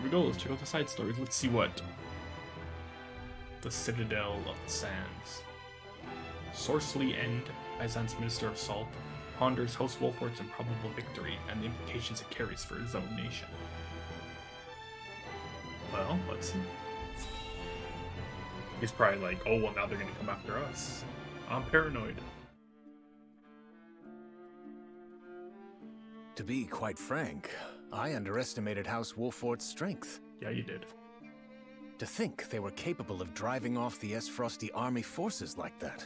we go, let's check out the side stories. Let's see what the Citadel of the Sands. Sorcely End, Byzantine's Minister of Salt, ponders House Wolfort's improbable victory and the implications it carries for his own nation. Well, let's see. He's probably like, oh, well, now they're going to come after us. I'm paranoid. To be quite frank, I underestimated House Wolfort's strength. Yeah, you did. To think they were capable of driving off the Frosty army forces like that.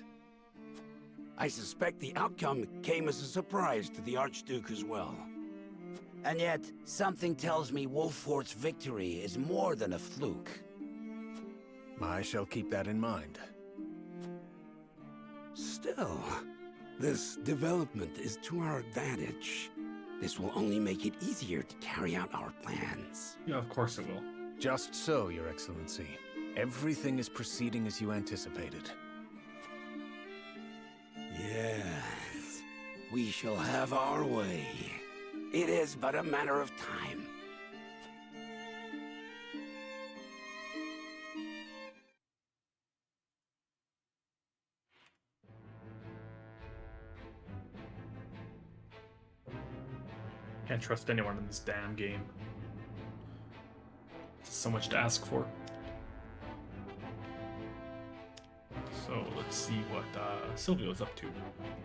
I suspect the outcome came as a surprise to the Archduke as well. And yet, something tells me Wolfort's victory is more than a fluke. I shall keep that in mind. Still, this development is to our advantage. This will only make it easier to carry out our plans. Yeah, of course it will. Just so, Your Excellency. Everything is proceeding as you anticipated. Yes, we shall have our way. It is but a matter of time. Can't trust anyone in this damn game. So much to ask for. So let's see what Silvio's up to.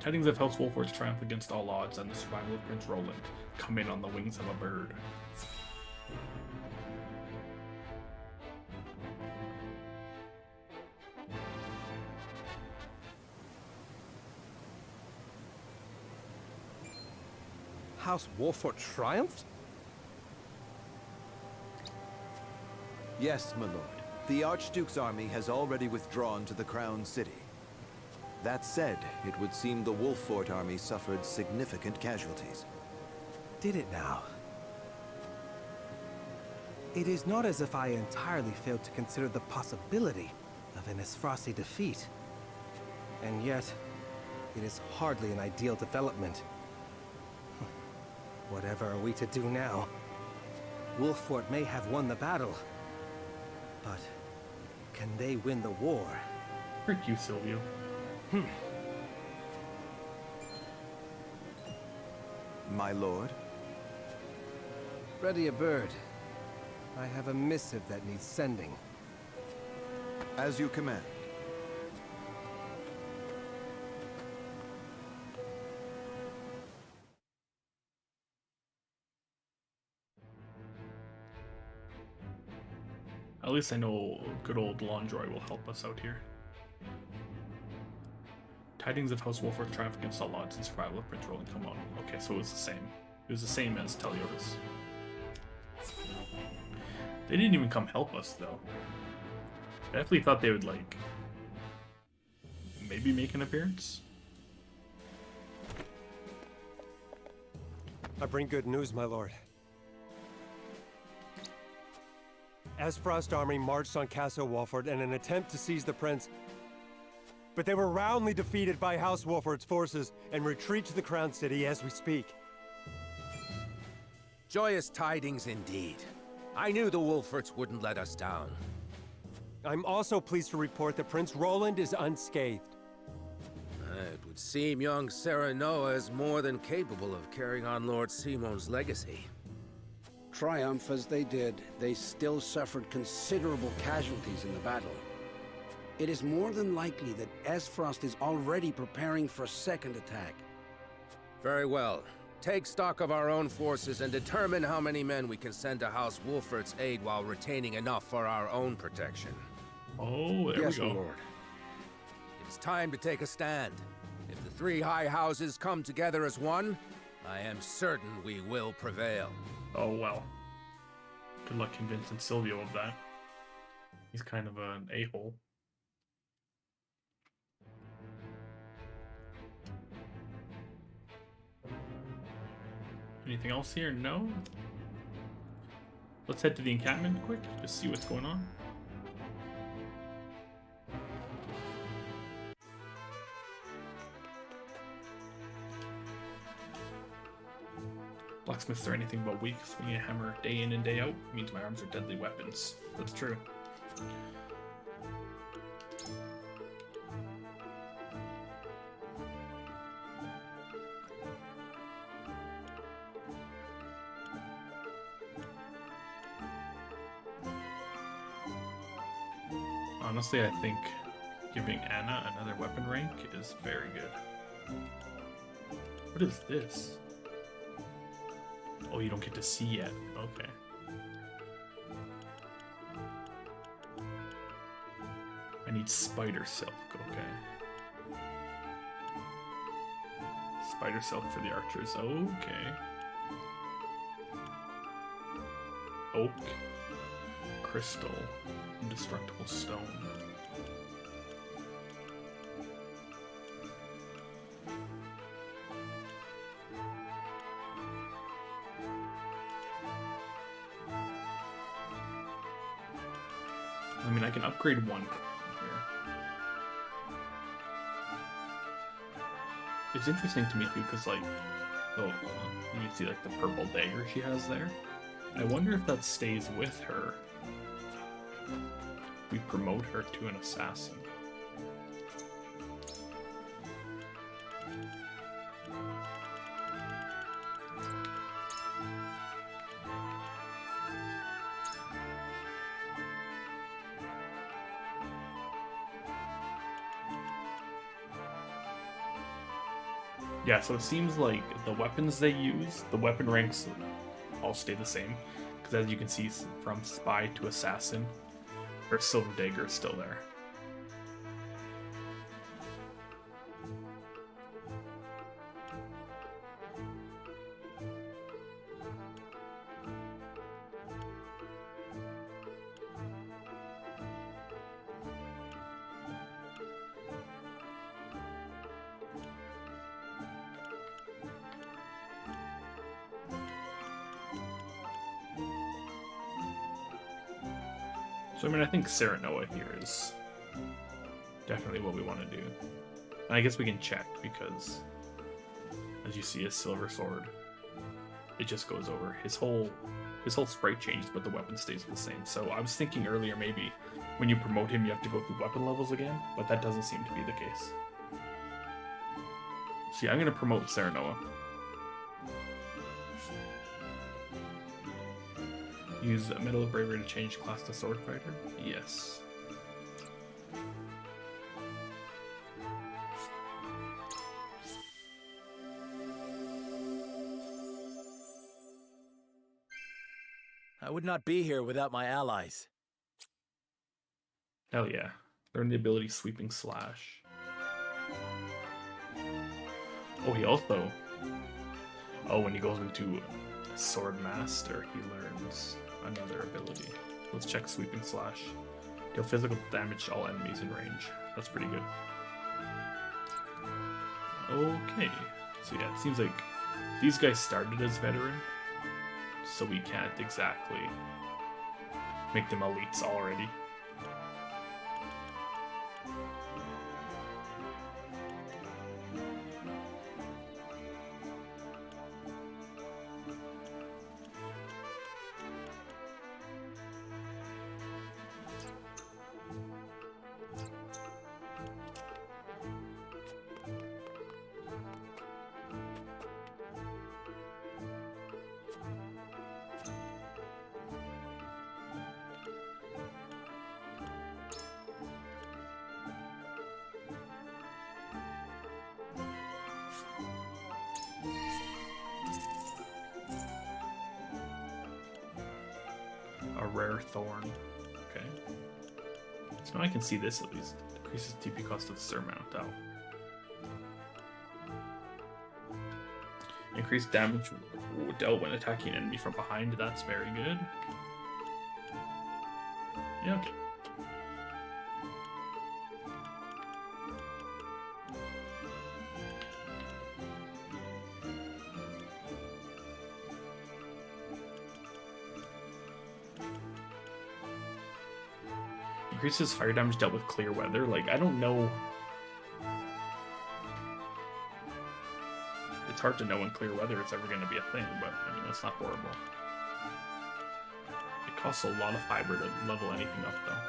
Tidings of House Wolfort's triumph against all odds and the survival of Prince Roland come in on the wings of a bird. House Wolfort triumphed? Yes, my lord. The Archduke's army has already withdrawn to the Crown City. That said, it would seem the Wolfort army suffered significant casualties. Did it now? It is not as if I entirely failed to consider the possibility of an Esfrossi defeat. And yet, it is hardly an ideal development. Whatever are we to do now? Wolfort may have won the battle, but can they win the war? Frick you, Silvio. My lord? Ready a bird. I have a missive that needs sending. As you command. At least I know good old Londroy will help us out here. Tidings of House Wolfort's triumph against all odds and survival of Prince Roland come on. Okay, so it was the same. It was the same as Teliotis. They didn't even come help us, though. I definitely thought they would, like, maybe make an appearance. I bring good news, my lord. Esfrost army marched on Castle Wolfort in an attempt to seize the prince, but they were roundly defeated by House Wolfort's forces and retreat to the Crown City as we speak. Joyous tidings indeed. I knew the Wolforts wouldn't let us down. I'm also pleased to report that Prince Roland is unscathed. It would seem young Serenoa is more than capable of carrying on Lord Simon's legacy. Triumph as they did, they still suffered considerable casualties in the battle. It is more than likely that Esfrost is already preparing for a second attack. Very well. Take stock of our own forces and determine how many men we can send to House Wolfort's aid while retaining enough for our own protection. Oh, there Yes, we my go. lord. It's time to take a stand. If the three high houses come together as one, I am certain we will prevail. Oh, well. Good luck convincing Silvio of that. He's kind of an a-hole. Anything else here? No? Let's head to the encampment quick, just see what's going on. Locksmiths are anything but weak. Swinging a hammer day in and day out means my arms are deadly weapons. That's true. Honestly, I think giving Anna another weapon rank is very good. What is this? Oh, you don't get to see yet. Okay. I need spider silk. Okay. Spider silk for the archers. Okay. Oak. Crystal. Indestructible stone. I mean, I can upgrade one here. It's interesting to me too, because like, oh, you can see like the purple dagger she has there. I wonder if that stays with her. We promote her to an assassin. Yeah, so it seems like the weapons they use, the weapon ranks all stay the same. Because as you can see, from spy to assassin, her silver dagger is still there. So I mean, I think Serenoa here is definitely what we want to do. And I guess we can check because, as you see, a silver sword, it just goes over. His whole sprite changes, but the weapon stays the same. So I was thinking earlier maybe when you promote him, you have to go through weapon levels again, but that doesn't seem to be the case. See, I'm gonna promote Serenoa. Use Medal of Bravery to change class to Sword Fighter? Yes. I would not be here without my allies. Hell yeah. Learn the ability Sweeping Slash. Oh, he also... Oh, when he goes into Sword Master, he learns another ability. Let's check Sweeping Slash. Deal physical damage to all enemies in range. That's pretty good. Okay. So yeah, it seems like these guys started as veteran, so we can't exactly make them elites already. A rare thorn. Okay. So now I can see this at least. Decreases TP cost of surmount. Oh. Increased damage dealt when attacking an enemy from behind. That's very good. Yeah, okay. Increases fire damage dealt with clear weather. Like, I don't know. It's hard to know in clear weather it's ever going to be a thing, but I mean, that's not horrible. It costs a lot of fiber to level anything up, though.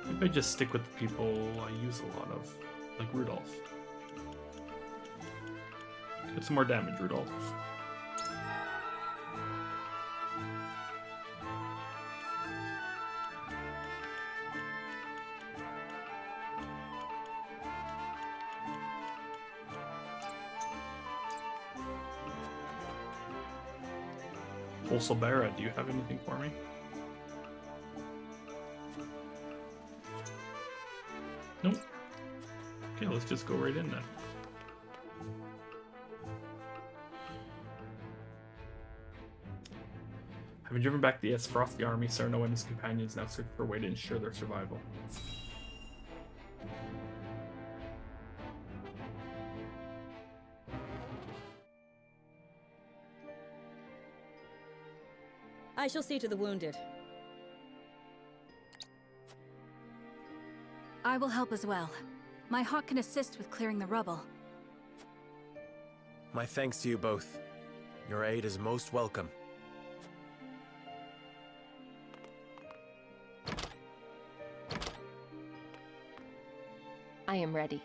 Maybe I just stick with the people I use a lot of, like Rudolph. Get some more damage, Rudolph. Bolsobera, do you have anything for me? Nope. Okay, let's just go right in then. Having driven back the Frosty army, Cerno and his companions now search for a way to ensure their survival. I shall see to the wounded. I will help as well. My hawk can assist with clearing the rubble. My thanks to you both. Your aid is most welcome. I am ready.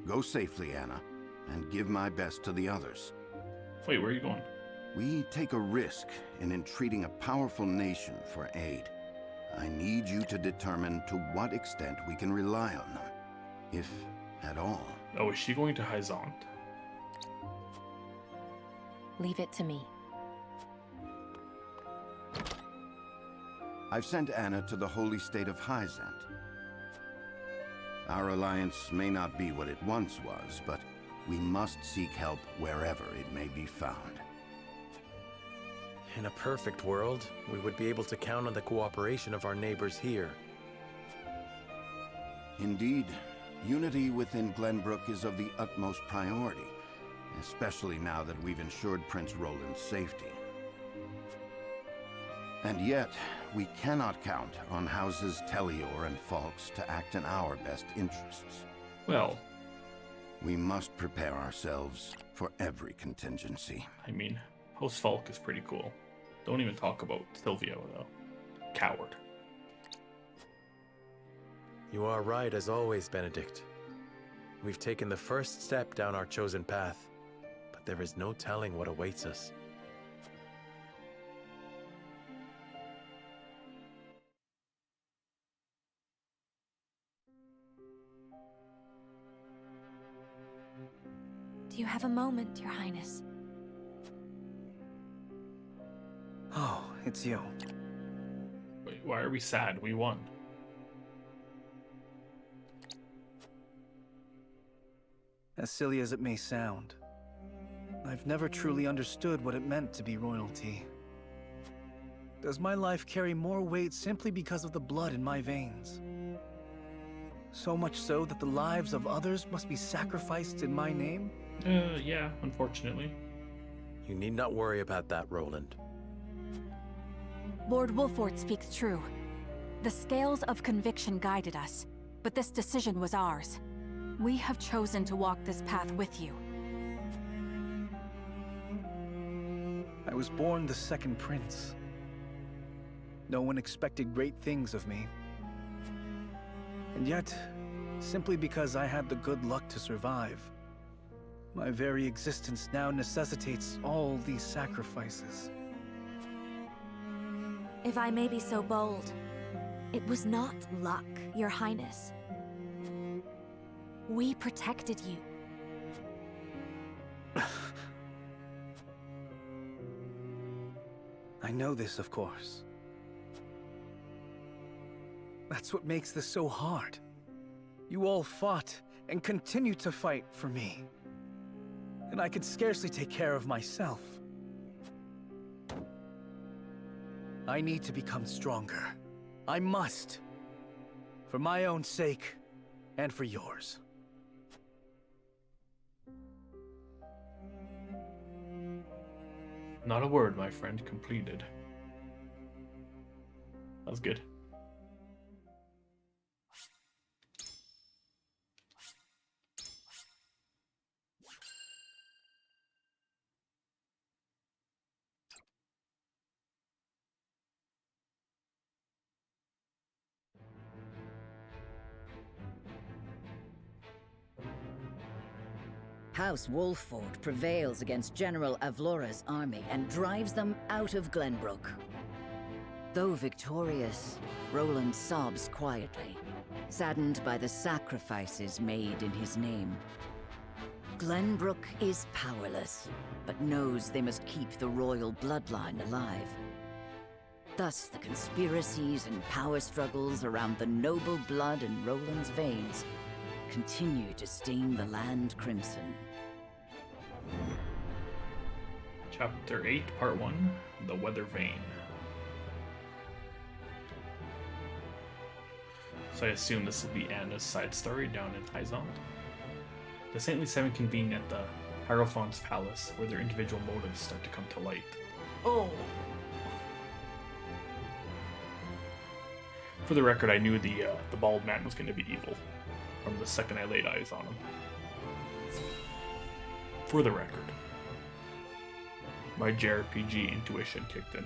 Go safely, Anna, and give my best to the others. Wait, where are you going? We take a risk in entreating a powerful nation for aid. I need you to determine to what extent we can rely on them, if at all. Oh, is she going to Hyzant? Leave it to me. I've sent Anna to the holy state of Hyzant. Our alliance may not be what it once was, but we must seek help wherever it may be found. In a perfect world, we would be able to count on the cooperation of our neighbors here. Indeed, unity within Glenbrook is of the utmost priority, especially now that we've ensured Prince Roland's safety. And yet, we cannot count on houses Tellior and Falks to act in our best interests. Well, we must prepare ourselves for every contingency. I mean, House Falk is pretty cool. Don't even talk about Silvio, though. Coward. You are right as always, Benedict. We've taken the first step down our chosen path, but there is no telling what awaits us. Do you have a moment, Your Highness? Oh, it's you. Wait, why are we sad? We won. As silly as it may sound, I've never truly understood what it meant to be royalty. Does my life carry more weight simply because of the blood in my veins? So much so that the lives of others must be sacrificed in my name? Yeah, unfortunately. You need not worry about that, Roland. Lord Wolford speaks true. The scales of conviction guided us, but this decision was ours. We have chosen to walk this path with you. I was born the second prince. No one expected great things of me. And yet, simply because I had the good luck to survive, my very existence now necessitates all these sacrifices. If I may be so bold, it was not luck, Your Highness. We protected you. I know this, of course. That's what makes this so hard. You all fought and continue to fight for me. And I could scarcely take care of myself. I need to become stronger. I must. For my own sake, and for yours. Not a word, my friend. Completed. That was good. House Wolfford prevails against General Avlora's army and drives them out of Glenbrook. Though victorious, Roland sobs quietly, saddened by the sacrifices made in his name. Glenbrook is powerless, but knows they must keep the royal bloodline alive. Thus, the conspiracies and power struggles around the noble blood in Roland's veins continue to stain the land crimson. Chapter 8, Part 1, The Weather Vane. So I assume this will be Anna's side story down in Hyzont. The Saintly Seven convene at the Hierophant's palace, where their individual motives start to come to light. Oh! For the record, I knew the bald man was going to be evil from the second I laid eyes on him. For the record, my JRPG intuition kicked in.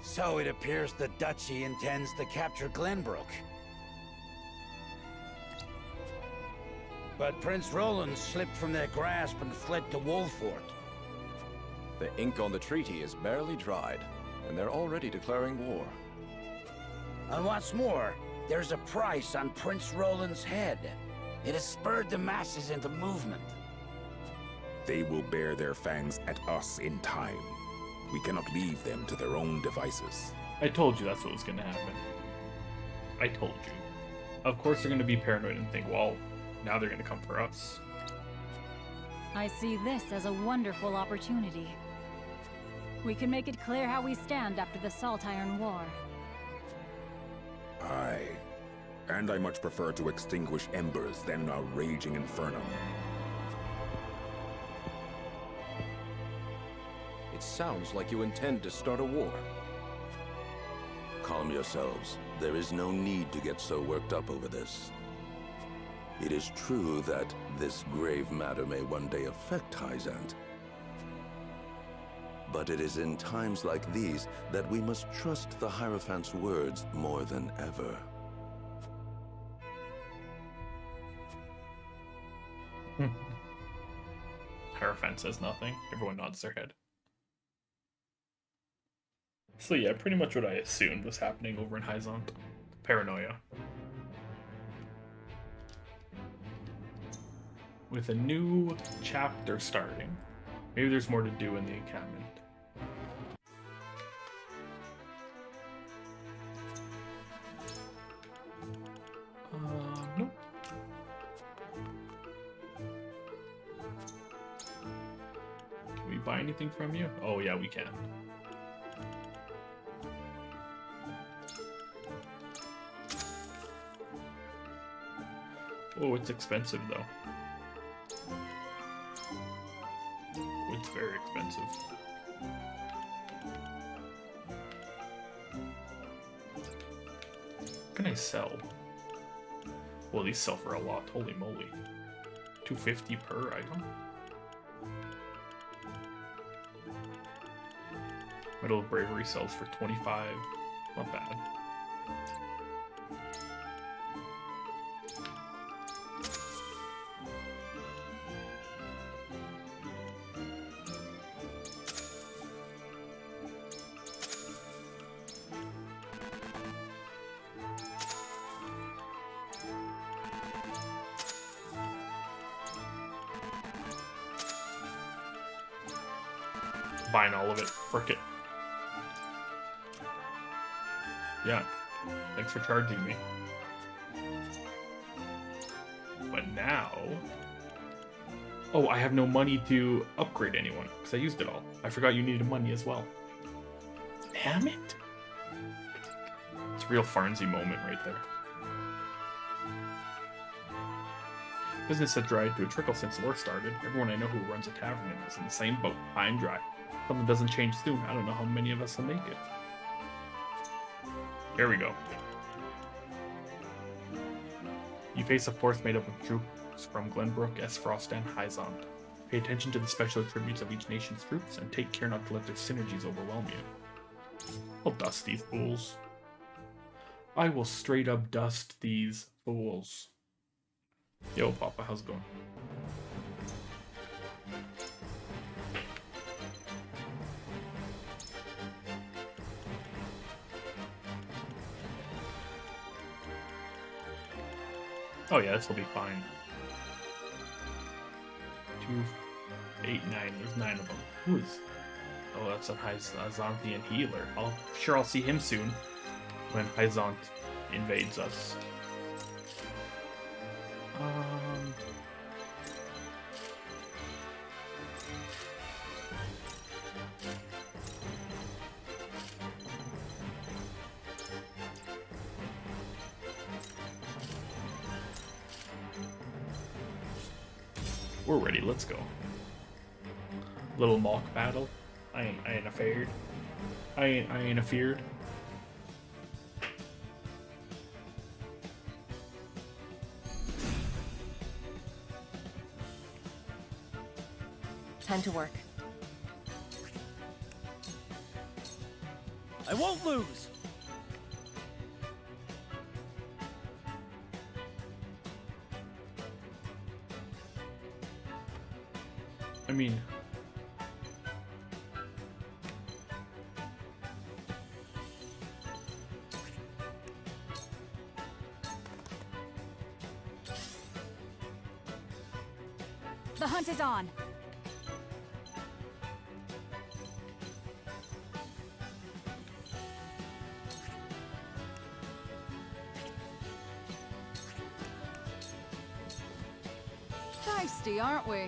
So it appears the Duchy intends to capture Glenbrook. But Prince Roland slipped from their grasp and fled to Wolfford. The ink on the treaty is barely dried, and they're already declaring war. And what's more, there's a price on Prince Roland's head. It has spurred the masses into movement. They will bear their fangs at us in time. We cannot leave them to their own devices. I told you that's what was going to happen. I told you. Of course they're going to be paranoid and think, well, now they're going to come for us. I see this as a wonderful opportunity. We can make it clear how we stand after the Salt Iron War. Aye. And I much prefer to extinguish embers than a raging inferno. It sounds like you intend to start a war. Calm yourselves. There is no need to get so worked up over this. It is true that this grave matter may one day affect Hyzant. But it is in times like these that we must trust the Hierophant's words more than ever. Hierophant says nothing. Everyone nods their head. So yeah, pretty much what I assumed was happening over in Hyzont. Paranoia. With a new chapter starting. Maybe there's more to do in the encampment. Nope. Can we buy anything from you? Oh yeah, we can. Oh, it's expensive though. It's very expensive. What can I sell? Well, these sell for a lot. Holy moly. $250 per item? Medal of Bravery sells for 25. Not bad. Buying all of it. Frick it. Yeah. Thanks for charging me. But now... Oh, I have no money to upgrade anyone, because I used it all. I forgot you needed money as well. Damn it! It's a real Farnzy moment right there. Business had dried to a trickle since war started. Everyone I know who runs a tavern is in the same boat, high and dry. Something doesn't change soon. I don't know how many of us will make it. Here we go. You face a force made up of troops from Glenbrook, Esfrost, and Hyzont. Pay attention to the special attributes of each nation's troops, and take care not to let their synergies overwhelm you. I'll dust these fools. I will straight up dust these fools. Yo, Papa, how's it going? Oh yeah, this will be fine. 2, 8, 9. There's 9 of them. Who is? Oh, that's a Hyzanthian healer. I'll see him soon when Hyzant invades us. We're ready, let's go. Little mock battle. I ain't afeared. I ain't afeared. Time to work. I won't lose! I mean... The hunt is on. Feisty, aren't we?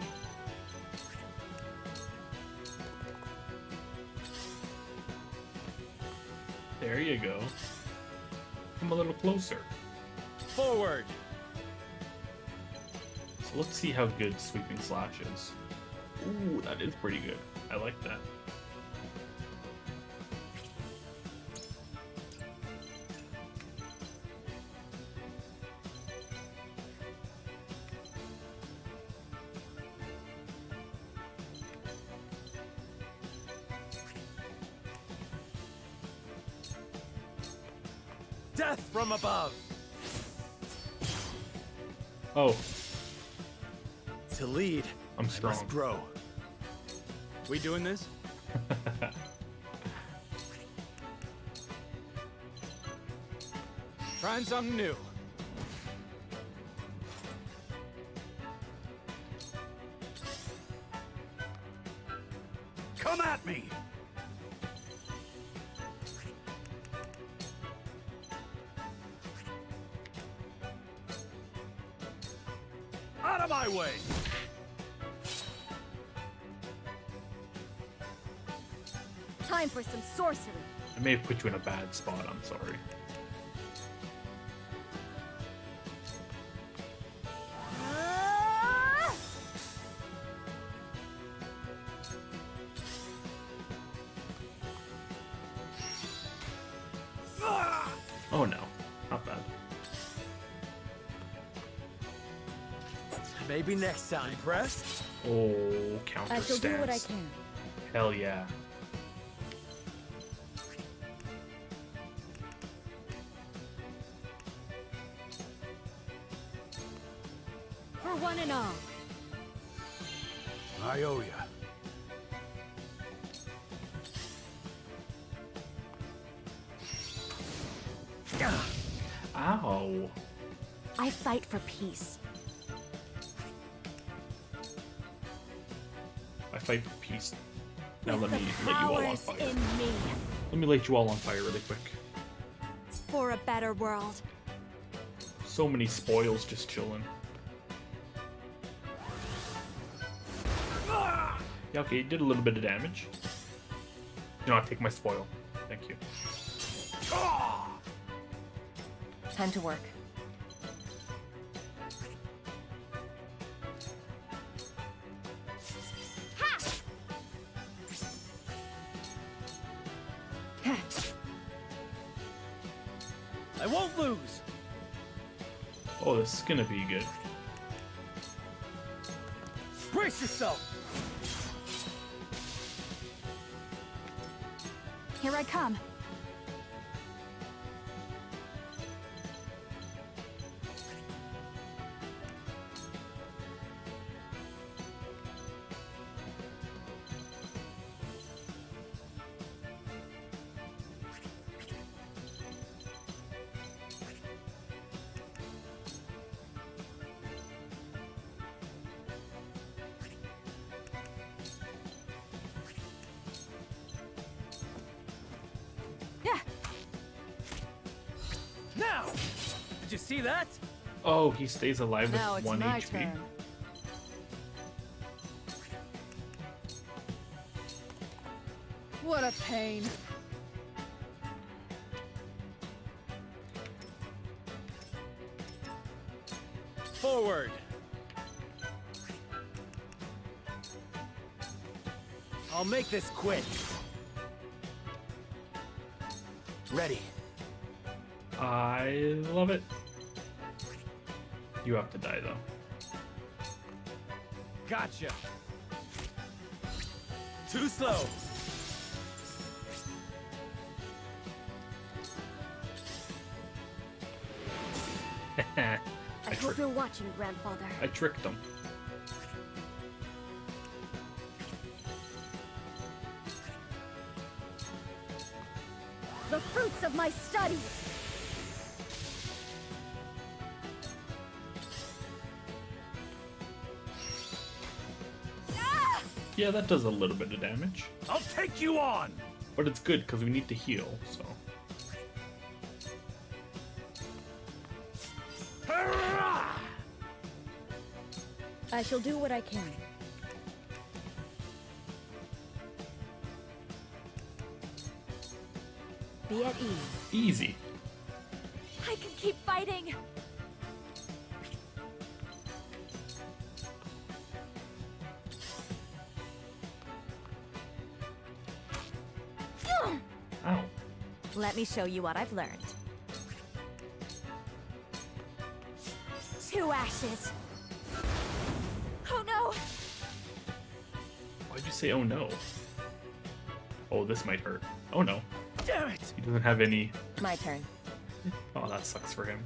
There you go. Come a little closer. Forward! So let's see how good Sweeping Slash is. Ooh, that is pretty good. I like that. Death from above! Oh. To lead, I'm strong. I must grow. We doing this? Trying something new. Come at me! Out of my way! Time for some sorcery. I may have put you in a bad spot, I'm sorry. Oh no, not bad. Maybe next time, press? Oh, counter I shall stance. do what I can. Hell yeah. For one and all. I owe ya. Ow. I fight for peace. I fight for peace. Now With let me the light you all on powers fire. in me. Let me light you all on fire really quick. For a better world. So many spoils just chilling. Yeah, okay, it did a little bit of damage. Do not take my spoil. Thank you. Time to work. I won't lose! Oh, this is gonna be good. Brace yourself! Here I come. Did you see that? Oh, he stays alive with Now it's 1 my HP. turn. What a pain. Forward. I'll make this quick. Ready. I love it. You have to die though. Gotcha. Too slow. I hope you're watching, Grandfather. I tricked them. The fruits of my studies! Yeah, that does a little bit of damage. I'll take you on! But it's good because we need to heal, so. I shall do what I can. Be at ease. Easy. I can keep fighting! Ow. Let me show you what I've learned. 2 ashes. Oh no! Why'd you say oh no? Oh, this might hurt. Oh no. Damn it! He doesn't have any. My turn. Oh, that sucks for him.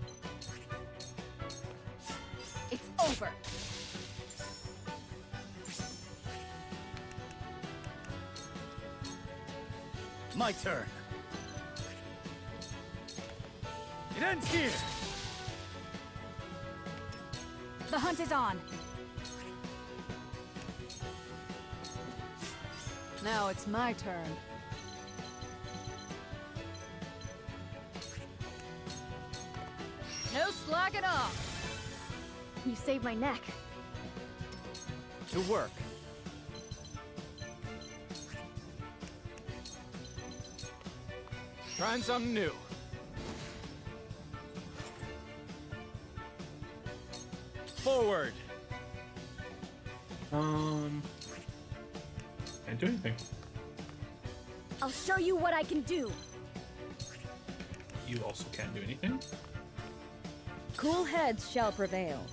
It's over! My turn. It ends here. The hunt is on. Now it's my turn. No slacking off. You saved my neck. To work. Trying something new. Forward. Can't do anything. I'll show you what I can do. You also can't do anything. Cool heads shall prevail.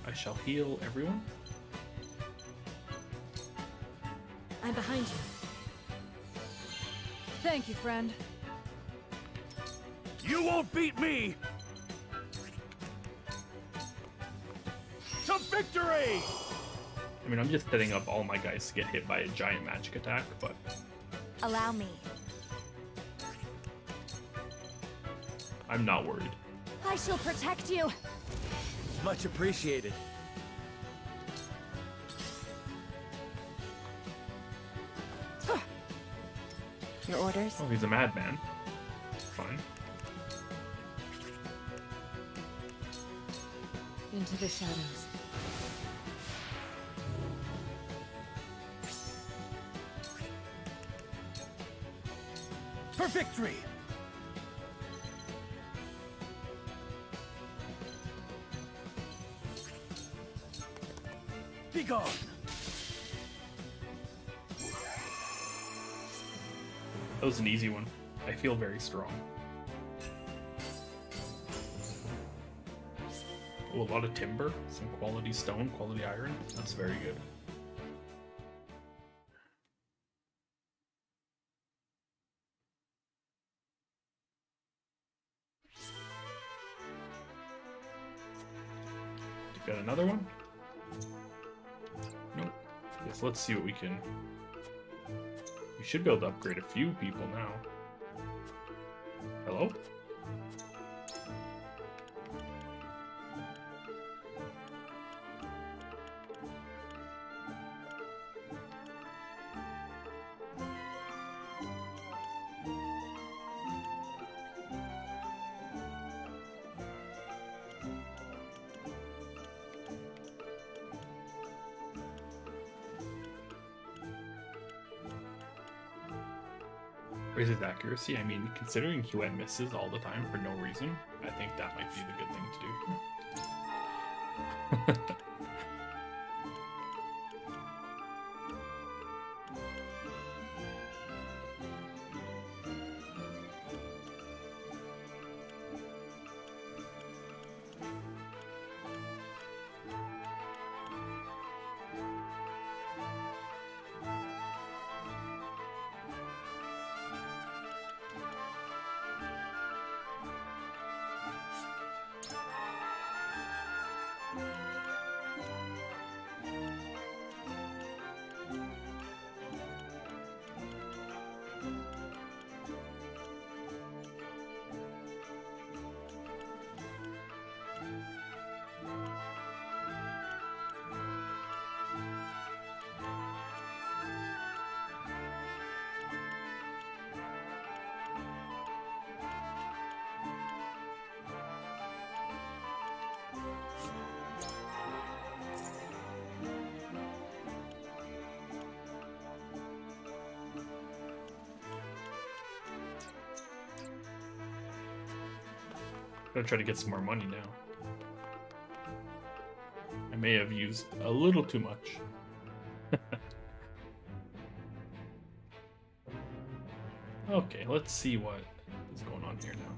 I shall heal everyone. I'm behind you. Thank you, friend. You won't beat me! To victory! I mean, I'm just setting up all my guys to get hit by a giant magic attack, but Allow me. I'm not worried. I shall protect you. Much appreciated. Your orders? Oh, he's a madman. Fine. Into the shadows. For victory! Be gone! That was an easy one. I feel very strong. Oh, a lot of timber, some quality stone, quality iron. That's very good. Got another one? Nope. Yes, let's see what we can. We should be able to upgrade a few people now. Hello? Where's his accuracy? I mean, considering he went misses all the time for no reason, I think that might be the good thing to do. I'm gonna try to get some more money now. I may have used a little too much. Okay, let's see what is going on here now.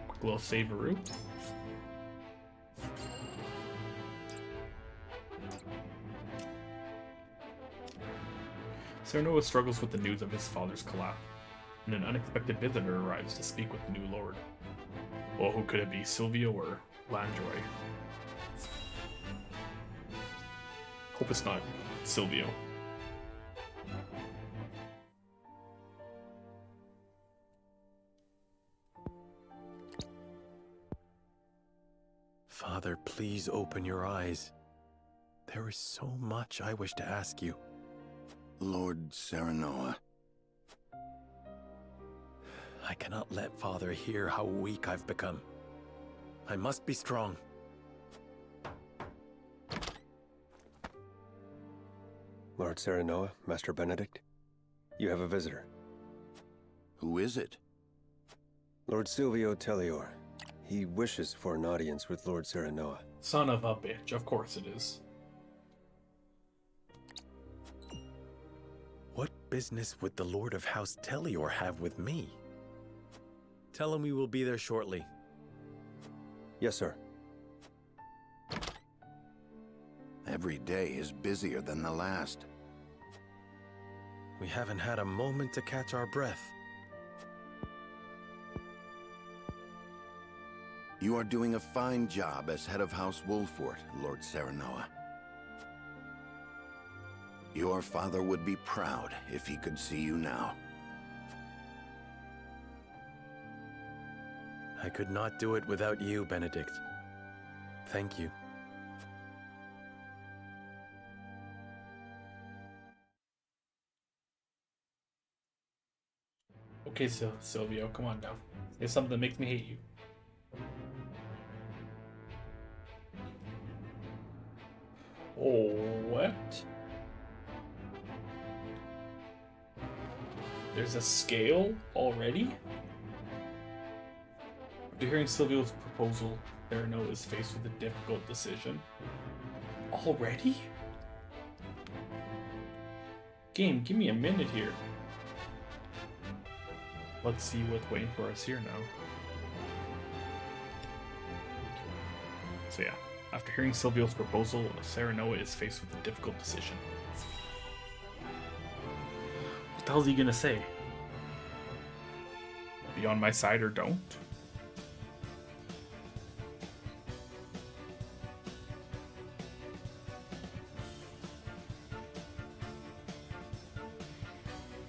Quick little save-a-roo. Serenoa struggles with the news of his father's collapse, and an unexpected visitor arrives to speak with the new lord. Well, who could it be, Silvio or Landroy? Hope it's not Silvio. Father, please open your eyes. There is so much I wish to ask you. Lord Serenoa. I cannot let Father hear how weak I've become. I must be strong. Lord Serenoa, Master Benedict, you have a visitor. Who is it? Lord Silvio Tellior. He wishes for an audience with Lord Serenoa. Son of a bitch, of course it is. What business would the Lord of House Tellior have with me? Tell him we will be there shortly. Yes, sir. Every day is busier than the last. We haven't had a moment to catch our breath. You are doing a fine job as head of House Wolfort, Lord Serenoa. Your father would be proud if he could see you now. I could not do it without you, Benedict. Thank you. Okay, Silvio, come on now. Say something that makes me hate you. Oh, what? There's a scale already? After hearing Silvio's proposal, Serenoa is faced with a difficult decision. Already? Game, give me a minute here. Let's see what's waiting for us here now. So yeah, after hearing Silvio's proposal, Serenoa is faced with a difficult decision. What the hell is he gonna say? Be on my side or don't?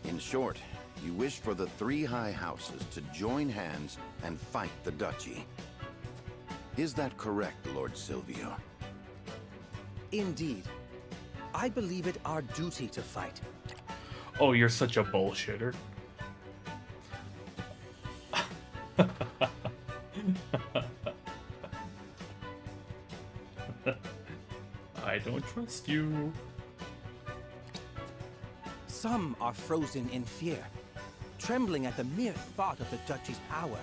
In short, you wish for the three high houses to join hands and fight the duchy. Is that correct, Lord Silvio? Indeed. I believe it our duty to fight. Oh, you're such a bullshitter. I don't trust you. Some are frozen in fear, trembling at the mere thought of the duchy's power.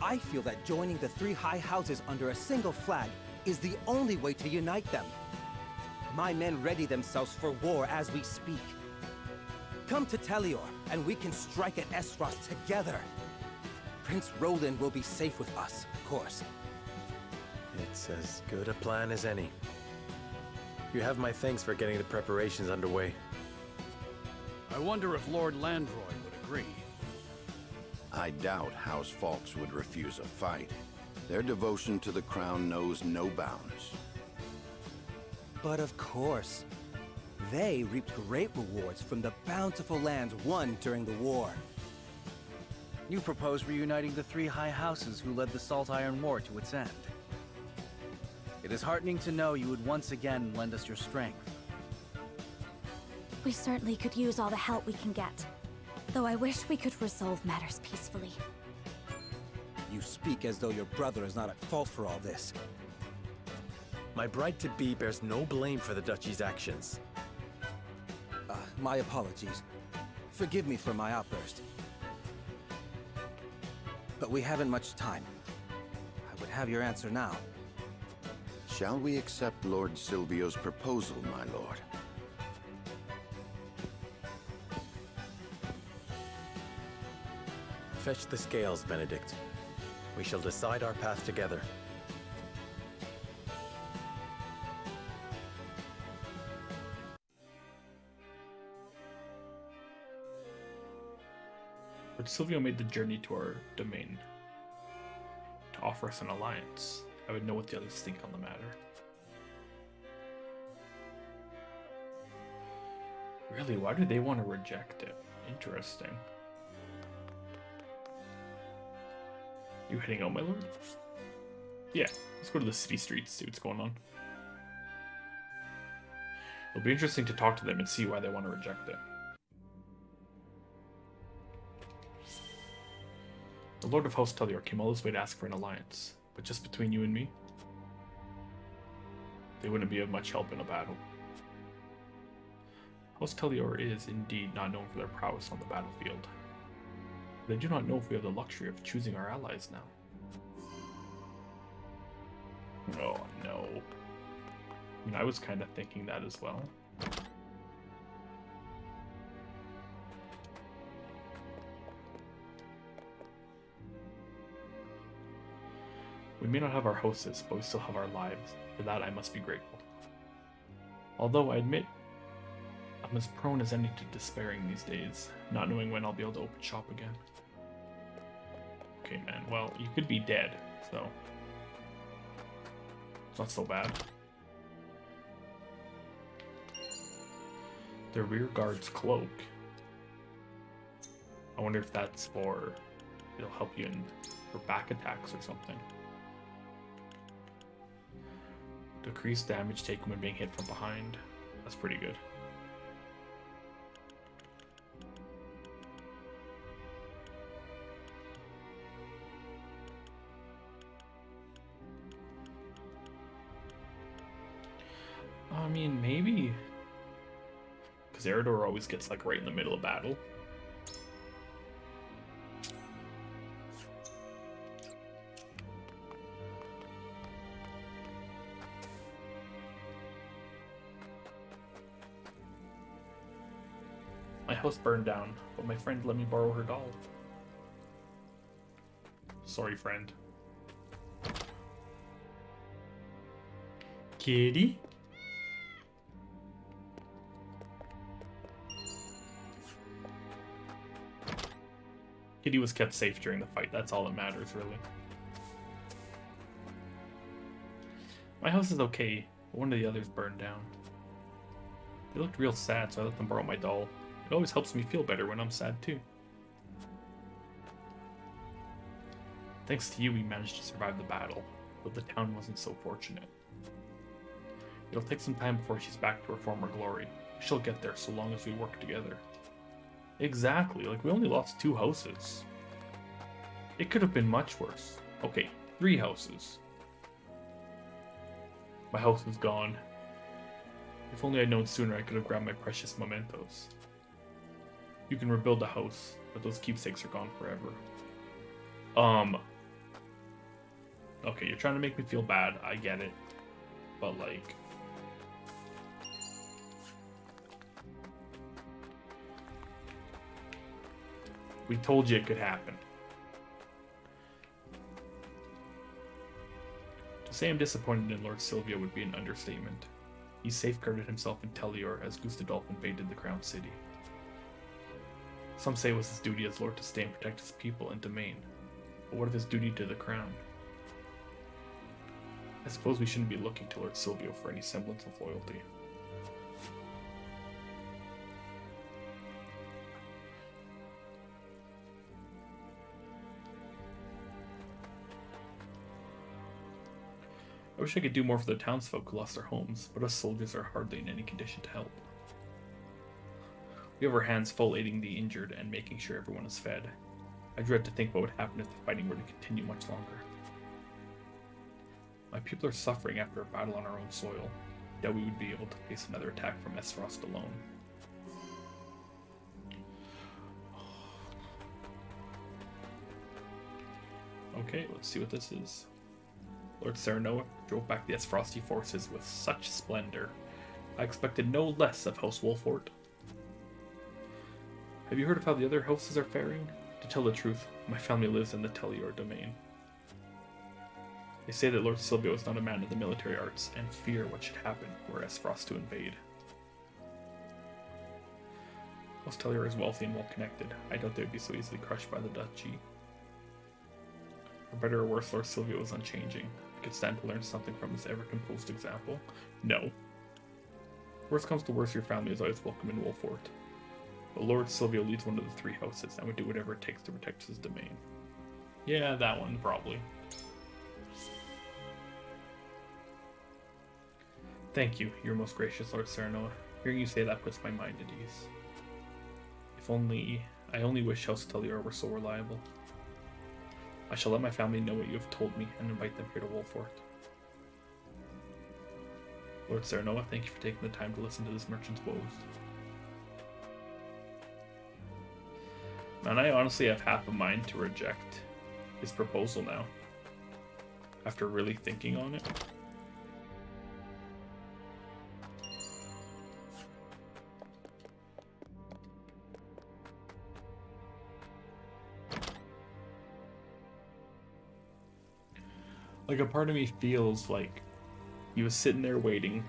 I feel that joining the three high houses under a single flag is the only way to unite them. My men ready themselves for war as we speak. Come to Telior, and we can strike at Esfrost together. Prince Roland will be safe with us, of course. It's as good a plan as any. You have my thanks for getting the preparations underway. I wonder if Lord Landroy would agree. I doubt House Falks would refuse a fight. Their devotion to the crown knows no bounds. But of course, they reaped great rewards from the bountiful lands won during the war. You propose reuniting the three high houses who led the Salt Iron War to its end. It is heartening to know you would once again lend us your strength. We certainly could use all the help we can get. Though I wish we could resolve matters peacefully. You speak as though your brother is not at fault for all this. My bride-to-be bears no blame for the Duchy's actions. My apologies. Forgive me for my outburst. But we haven't much time. I would have your answer now. Shall we accept Lord Silvio's proposal, my lord? Fetch the scales, Benedict. We shall decide our path together. Lord Silvio made the journey to our domain to offer us an alliance. I would know what the others think on the matter. Really, why do they want to reject it? Interesting. You heading out, my lord? Yeah, let's go to the city streets, see what's going on. It'll be interesting to talk to them and see why they want to reject it. The Lord of Host Telior came all this way to ask for an alliance, but just between you and me, they wouldn't be of much help in a battle. Host Telior is indeed not known for their prowess on the battlefield. But I do not know if we have the luxury of choosing our allies now. Oh no. I mean, I was kind of thinking that as well. We may not have our hostess, but we still have our lives. For that, I must be grateful. Although I admit, I'm as prone as any to despairing these days, not knowing when I'll be able to open shop again. Okay, man, well, you could be dead, so it's not so bad. The rear guard's cloak. I wonder if that's for, it'll help you for back attacks or something. Decrease damage taken when being hit from behind. That's pretty good. I mean, maybe. Because Eridor always gets like right in the middle of battle. My house burned down, but my friend let me borrow her doll. Sorry, friend. Kitty? Kitty was kept safe during the fight, that's all that matters, really. My house is okay, but one of the others burned down. They looked real sad, so I let them borrow my doll. It always helps me feel better when I'm sad too. Thanks to you, we managed to survive the battle, but the town wasn't so fortunate. It'll take some time before she's back to her former glory. She'll get there so long as we work together. Exactly, like we only lost 2 houses. It could have been much worse. Okay, 3 houses. My house is gone. If only I'd known sooner, I could have grabbed my precious mementos. You can rebuild a house, but those keepsakes are gone forever. Okay, you're trying to make me feel bad, I get it. But like... we told you it could happen. To say I'm disappointed in Lord Silvio would be an understatement. He safeguarded himself in Telior as Gustadolf invaded the Crown City. Some say it was his duty as Lord to stay and protect his people and domain. But what of his duty to the Crown? I suppose we shouldn't be looking to Lord Silvio for any semblance of loyalty. I wish I could do more for the townsfolk who lost their homes, but us soldiers are hardly in any condition to help. We have our hands full aiding the injured and making sure everyone is fed. I dread to think what would happen if the fighting were to continue much longer. My people are suffering after a battle on our own soil. Doubt we would be able to face another attack from Esfrost alone. Okay, let's see what this is. Lord Serenoa drove back the Esfrosti forces with such splendor. I expected no less of House Wolfort. Have you heard of how the other houses are faring? To tell the truth, my family lives in the Telior domain. They say that Lord Silvio is not a man of the military arts, and fear what should happen were Esfrost to invade. House Telior is wealthy and well connected. I doubt they would be so easily crushed by the duchy. For better or worse, Lord Silvio is unchanging. I could stand to learn something from his ever-composed example. No. Worst comes to worst, your family is always welcome in Wolfort. But Lord Silvio leads one of the three houses and would do whatever it takes to protect his domain. Yeah, that one, probably. Thank you, your most gracious Lord Serenoa. Hearing you say that puts my mind at ease. I only wish House Telior were so reliable. I shall let my family know what you have told me and invite them here to Wolfort. Lord Serenoa, thank you for taking the time to listen to this merchant's woes. Man, I honestly have half a mind to reject his proposal now, after really thinking on it. Like, a part of me feels like he was sitting there waiting,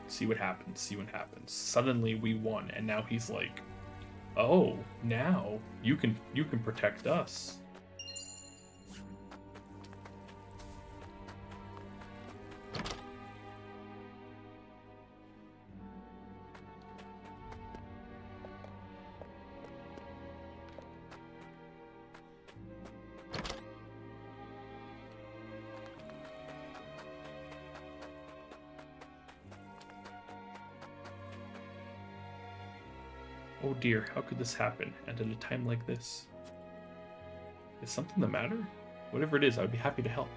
see what happens, see what happens. Suddenly we won, and now he's like, oh, now you can protect us. Oh dear, how could this happen, and at a time like this? Is something the matter? Whatever it is, I would be happy to help.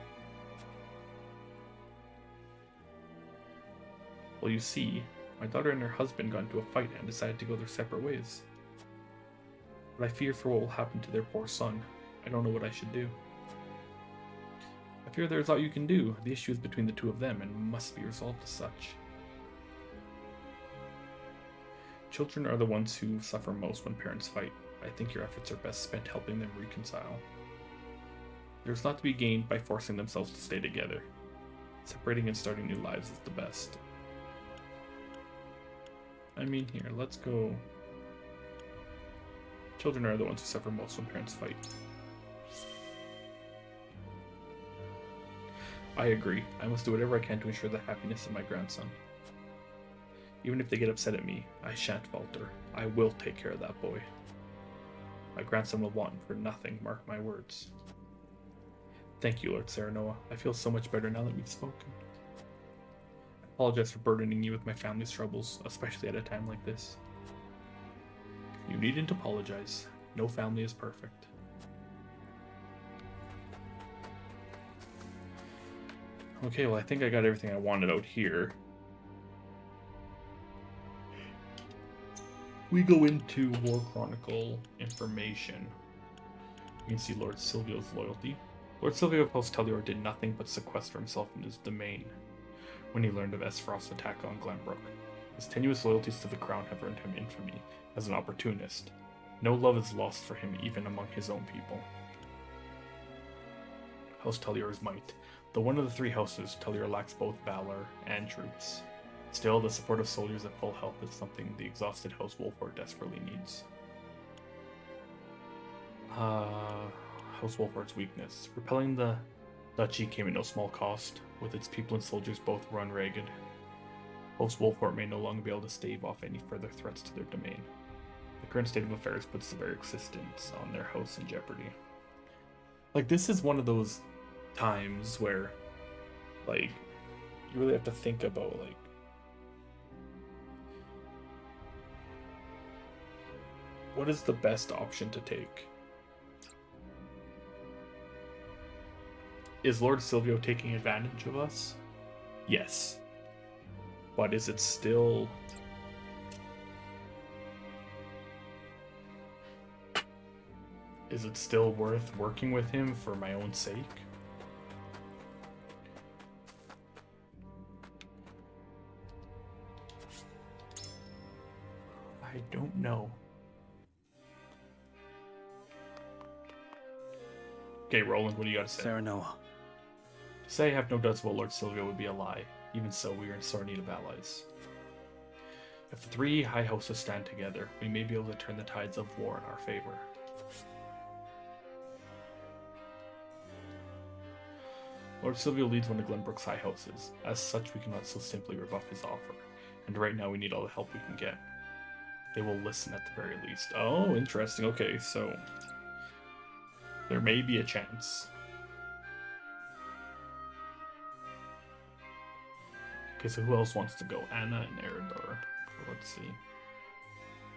Well, you see, my daughter and her husband got into a fight and decided to go their separate ways. But I fear for what will happen to their poor son. I don't know what I should do. I fear there is all you can do. The issue is between the two of them and must be resolved as such. Children are the ones who suffer most when parents fight. I think your efforts are best spent helping them reconcile. There's not to be gained by forcing themselves to stay together. Separating and starting new lives is the best. I mean, here, let's go. Children are the ones who suffer most when parents fight. I agree. I must do whatever I can to ensure the happiness of my grandson. Even if they get upset at me, I shan't falter. I will take care of that boy. My grandson will want for nothing, mark my words. Thank you, Lord Serenoa. I feel so much better now that we've spoken. I apologize for burdening you with my family's troubles, especially at a time like this. You needn't apologize. No family is perfect. Okay, well, I think I got everything I wanted out here. We go into War Chronicle information. We can see Lord Silvio's loyalty. Lord Silvio of House Tellior did nothing but sequester himself in his domain when he learned of Esfrost's attack on Glenbrook. His tenuous loyalties to the crown have earned him infamy as an opportunist. No love is lost for him even among his own people. House Tellior's might. Though one of the three houses, Tellior lacks both valor and troops. Still, the support of soldiers at full health is something the exhausted House Wolford desperately needs. House Wolford's weakness. Repelling the duchy came at no small cost, with its people and soldiers both run ragged. House Wolford may no longer be able to stave off any further threats to their domain. The current state of affairs puts the very existence on their house in jeopardy. Like, this is one of those times where, like, you really have to think about, like, what is the best option to take? Is Lord Silvio taking advantage of us? Yes. But is it still... Is it still worth working with him for my own sake? I don't know. Okay, Roland, what do you got to say? Serenoa. To say I have no doubts about Lord Silvio would be a lie. Even so, we are in sore need of allies. If the three high houses stand together, we may be able to turn the tides of war in our favor. Lord Silvio leads one of Glenbrook's high houses. As such, we cannot so simply rebuff his offer, and right now we need all the help we can get. They will listen at the very least. Oh, interesting. Okay, so there may be a chance. Okay, so who else wants to go? Anna and Eredor. Let's see.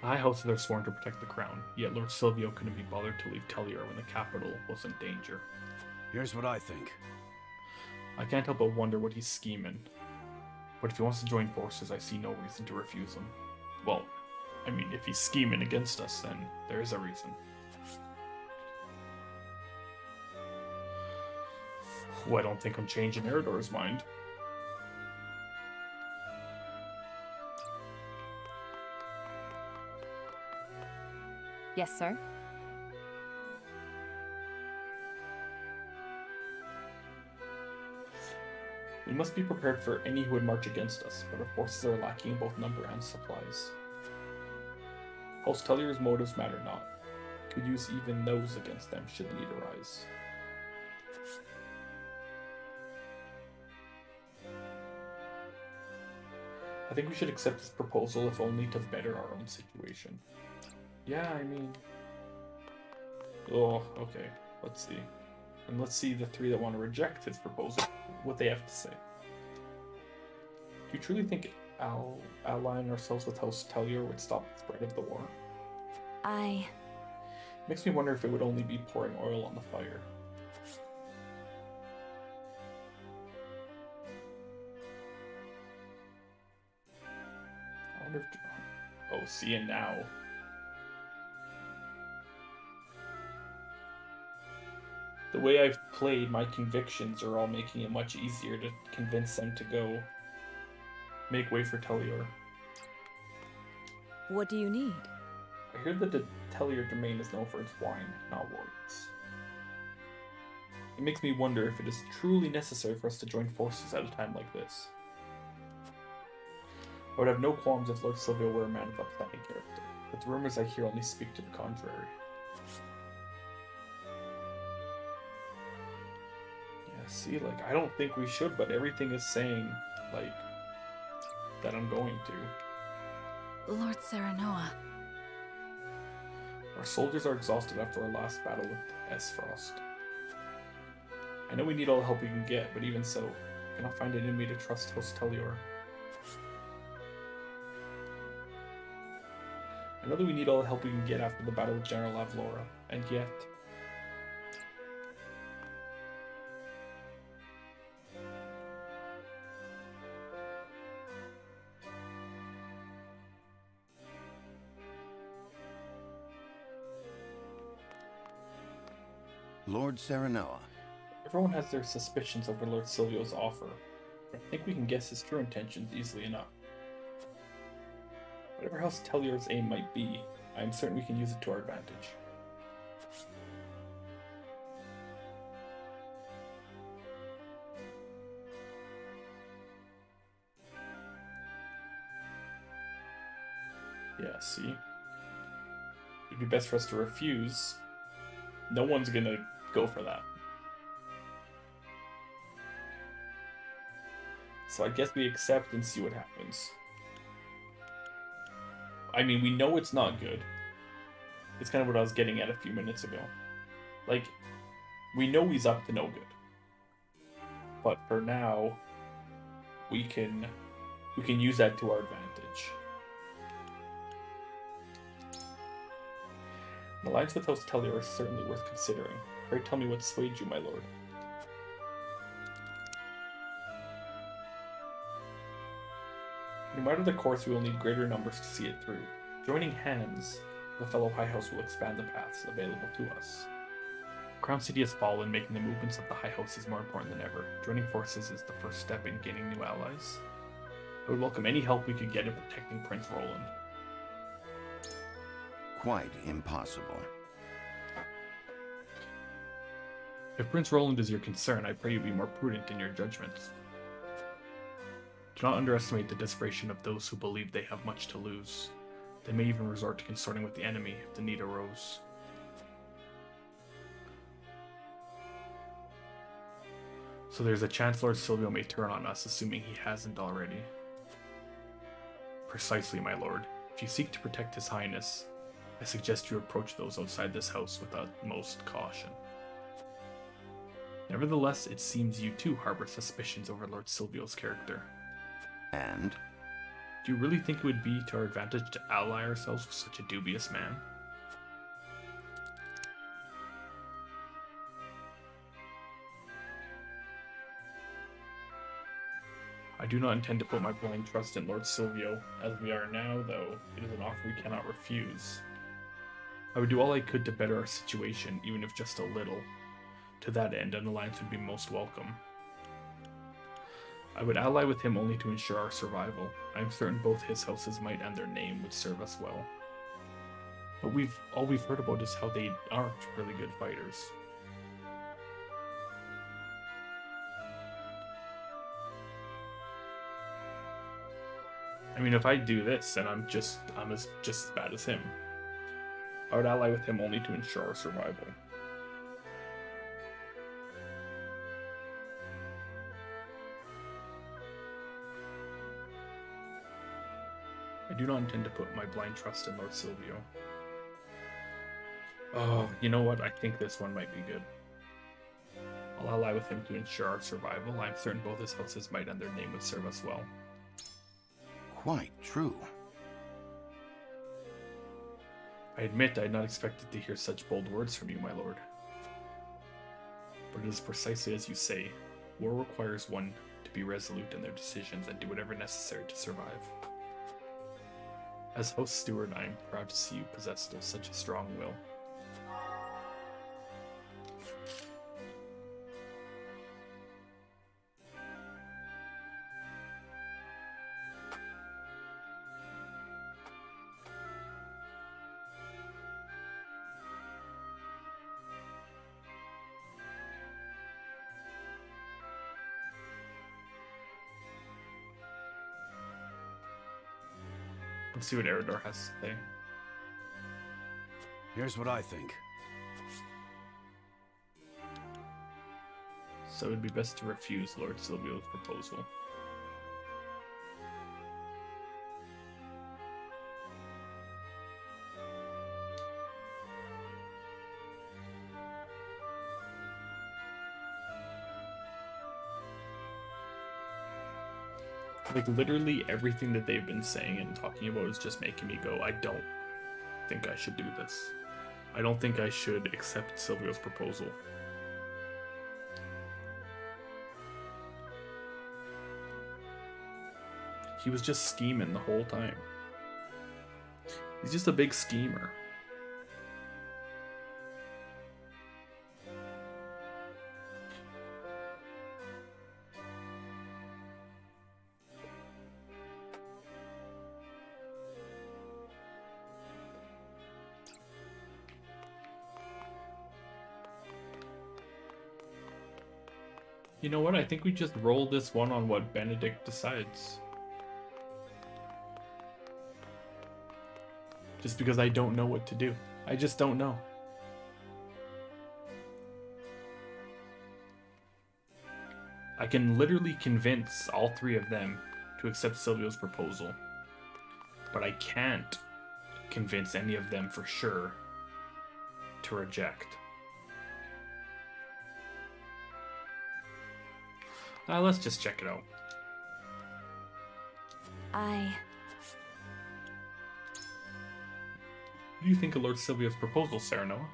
The high houses are sworn to protect the crown, yet Lord Silvio couldn't be bothered to leave Tellior when the capital was in danger. Here's what I think. I can't help but wonder what he's scheming. But if he wants to join forces, I see no reason to refuse him. Well, I mean, if he's scheming against us, then there is a reason. Oh, I don't think I'm changing Eredor's mind. Yes, sir. We must be prepared for any who would march against us, but our forces are lacking in both number and supplies. House Tellior's motives matter not. We could use even those against them should need arise. I think we should accept this proposal if only to better our own situation. Yeah, I mean... Oh, okay. Let's see. And let's see the three that want to reject his proposal, what they have to say. Do you truly think allying ourselves with House Tellior would stop the spread of the war? Makes me wonder if it would only be pouring oil on the fire. I wonder if... Oh, see, and now... The way I've played, my convictions are all making it much easier to convince them to go make way for Tellior. What do you need? I hear that the Tellior domain is known for its wine, not warriors. It makes me wonder if it is truly necessary for us to join forces at a time like this. I would have no qualms if Lord Silvio were a man of upstanding character, but the rumors I hear only speak to the contrary. See, like, I don't think we should, but everything is saying, like, that I'm going to. Lord Serenoa. Our soldiers are exhausted after our last battle with Esfrost. I know we need all the help we can get, but even so, I cannot find it in me to trust House Tellior. I know that we need all the help we can get after the battle with General Avlora, and yet... Lord Serenella. Everyone has their suspicions over Lord Silvio's offer. I think we can guess his true intentions easily enough. Whatever House Tellior's aim might be, I am certain we can use it to our advantage. Yeah, see? It'd be best for us to refuse. No one's gonna go for that. So I guess we accept and see what happens. I mean, we know it's not good. It's kind of what I was getting at a few minutes ago. Like, we know he's up to no good. But for now, we can use that to our advantage. An alliance with House Tellior is certainly worth considering. Pray tell me what swayed you, my lord. No matter the course, we will need greater numbers to see it through. Joining hands, the fellow High House will expand the paths available to us. Crown City has fallen, making the movements of the High House more important than ever. Joining forces is the first step in gaining new allies. I would welcome any help we could get in protecting Prince Roland. Quite impossible. If Prince Roland is your concern, I pray you be more prudent in your judgments. Do not underestimate the desperation of those who believe they have much to lose. They may even resort to consorting with the enemy if the need arose. So there's a chance Lord Silvio may turn on us, assuming he hasn't already. Precisely, my lord. If you seek to protect His Highness, I suggest you approach those outside this house with utmost caution. Nevertheless, it seems you too harbor suspicions over Lord Silvio's character. And? Do you really think it would be to our advantage to ally ourselves with such a dubious man? I do not intend to put my blind trust in Lord Silvio. As we are now, though, it is an offer we cannot refuse. I would do all I could to better our situation, even if just a little. To that end, an alliance would be most welcome. I would ally with him only to ensure our survival. I am certain both his houses' might and their name would serve us well. But all we've heard about is how they aren't really good fighters. I mean, if I do this, then I'm just as bad as him. I would ally with him only to ensure our survival. I do not intend to put my blind trust in Lord Silvio. Oh, you know what? I think this one might be good. I'll ally with him to ensure our survival. I'm certain both his houses might and their name would serve us well. Quite true. I admit I had not expected to hear such bold words from you, my lord. But it is precisely as you say. War requires one to be resolute in their decisions and do whatever necessary to survive. As host steward, I am proud to see you possessed of such a strong will. Let's see what Eridor has to say. Here's what I think. So it would be best to refuse Lord Silvio's proposal. Like, literally everything that they've been saying and talking about is just making me go, I don't think I should do this. I don't think I should accept Silvio's proposal. He was just scheming the whole time. He's just a big schemer. You know what? I think we just roll this one on what Benedict decides. Just because I don't know what to do. I just don't know. I can literally convince all three of them to accept Silvio's proposal. But I can't convince any of them for sure to reject. Let's just check it out. What do you think of Lord Silvio's proposal, Serenoa?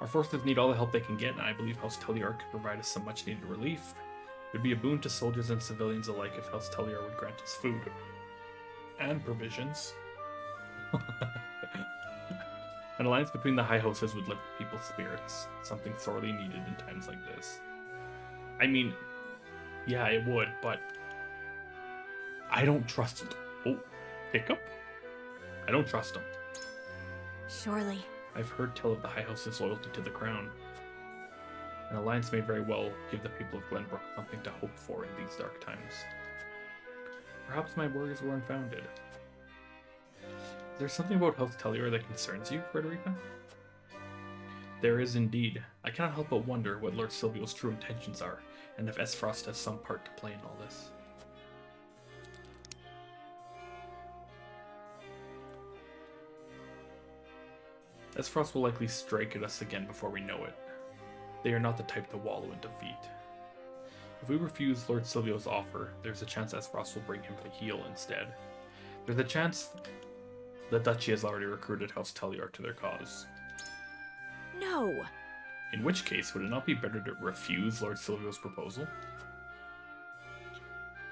Our forces need all the help they can get, and I believe House Telliar could provide us some much-needed relief. It would be a boon to soldiers and civilians alike if House Telliar would grant us food. And provisions. An alliance between the High Houses would lift people's spirits, something sorely needed in times like this. I mean, yeah, it would, but I don't trust it. Oh, hiccup? I don't trust him. Surely. I've heard tell of the High House's loyalty to the Crown. An alliance may very well give the people of Glenbrook something to hope for in these dark times. Perhaps my worries were unfounded. Is there something about House Telliar that concerns you, Frederica? There is indeed. I cannot help but wonder what Lord Silvio's true intentions are, and if Esfrost has some part to play in all this. Esfrost will likely strike at us again before we know it. They are not the type to wallow in defeat. If we refuse Lord Silvio's offer, there's a chance Esfrost will bring him to heel instead. There's a chance the Duchy has already recruited House Telliar to their cause. No! In which case, would it not be better to refuse Lord Silvio's proposal?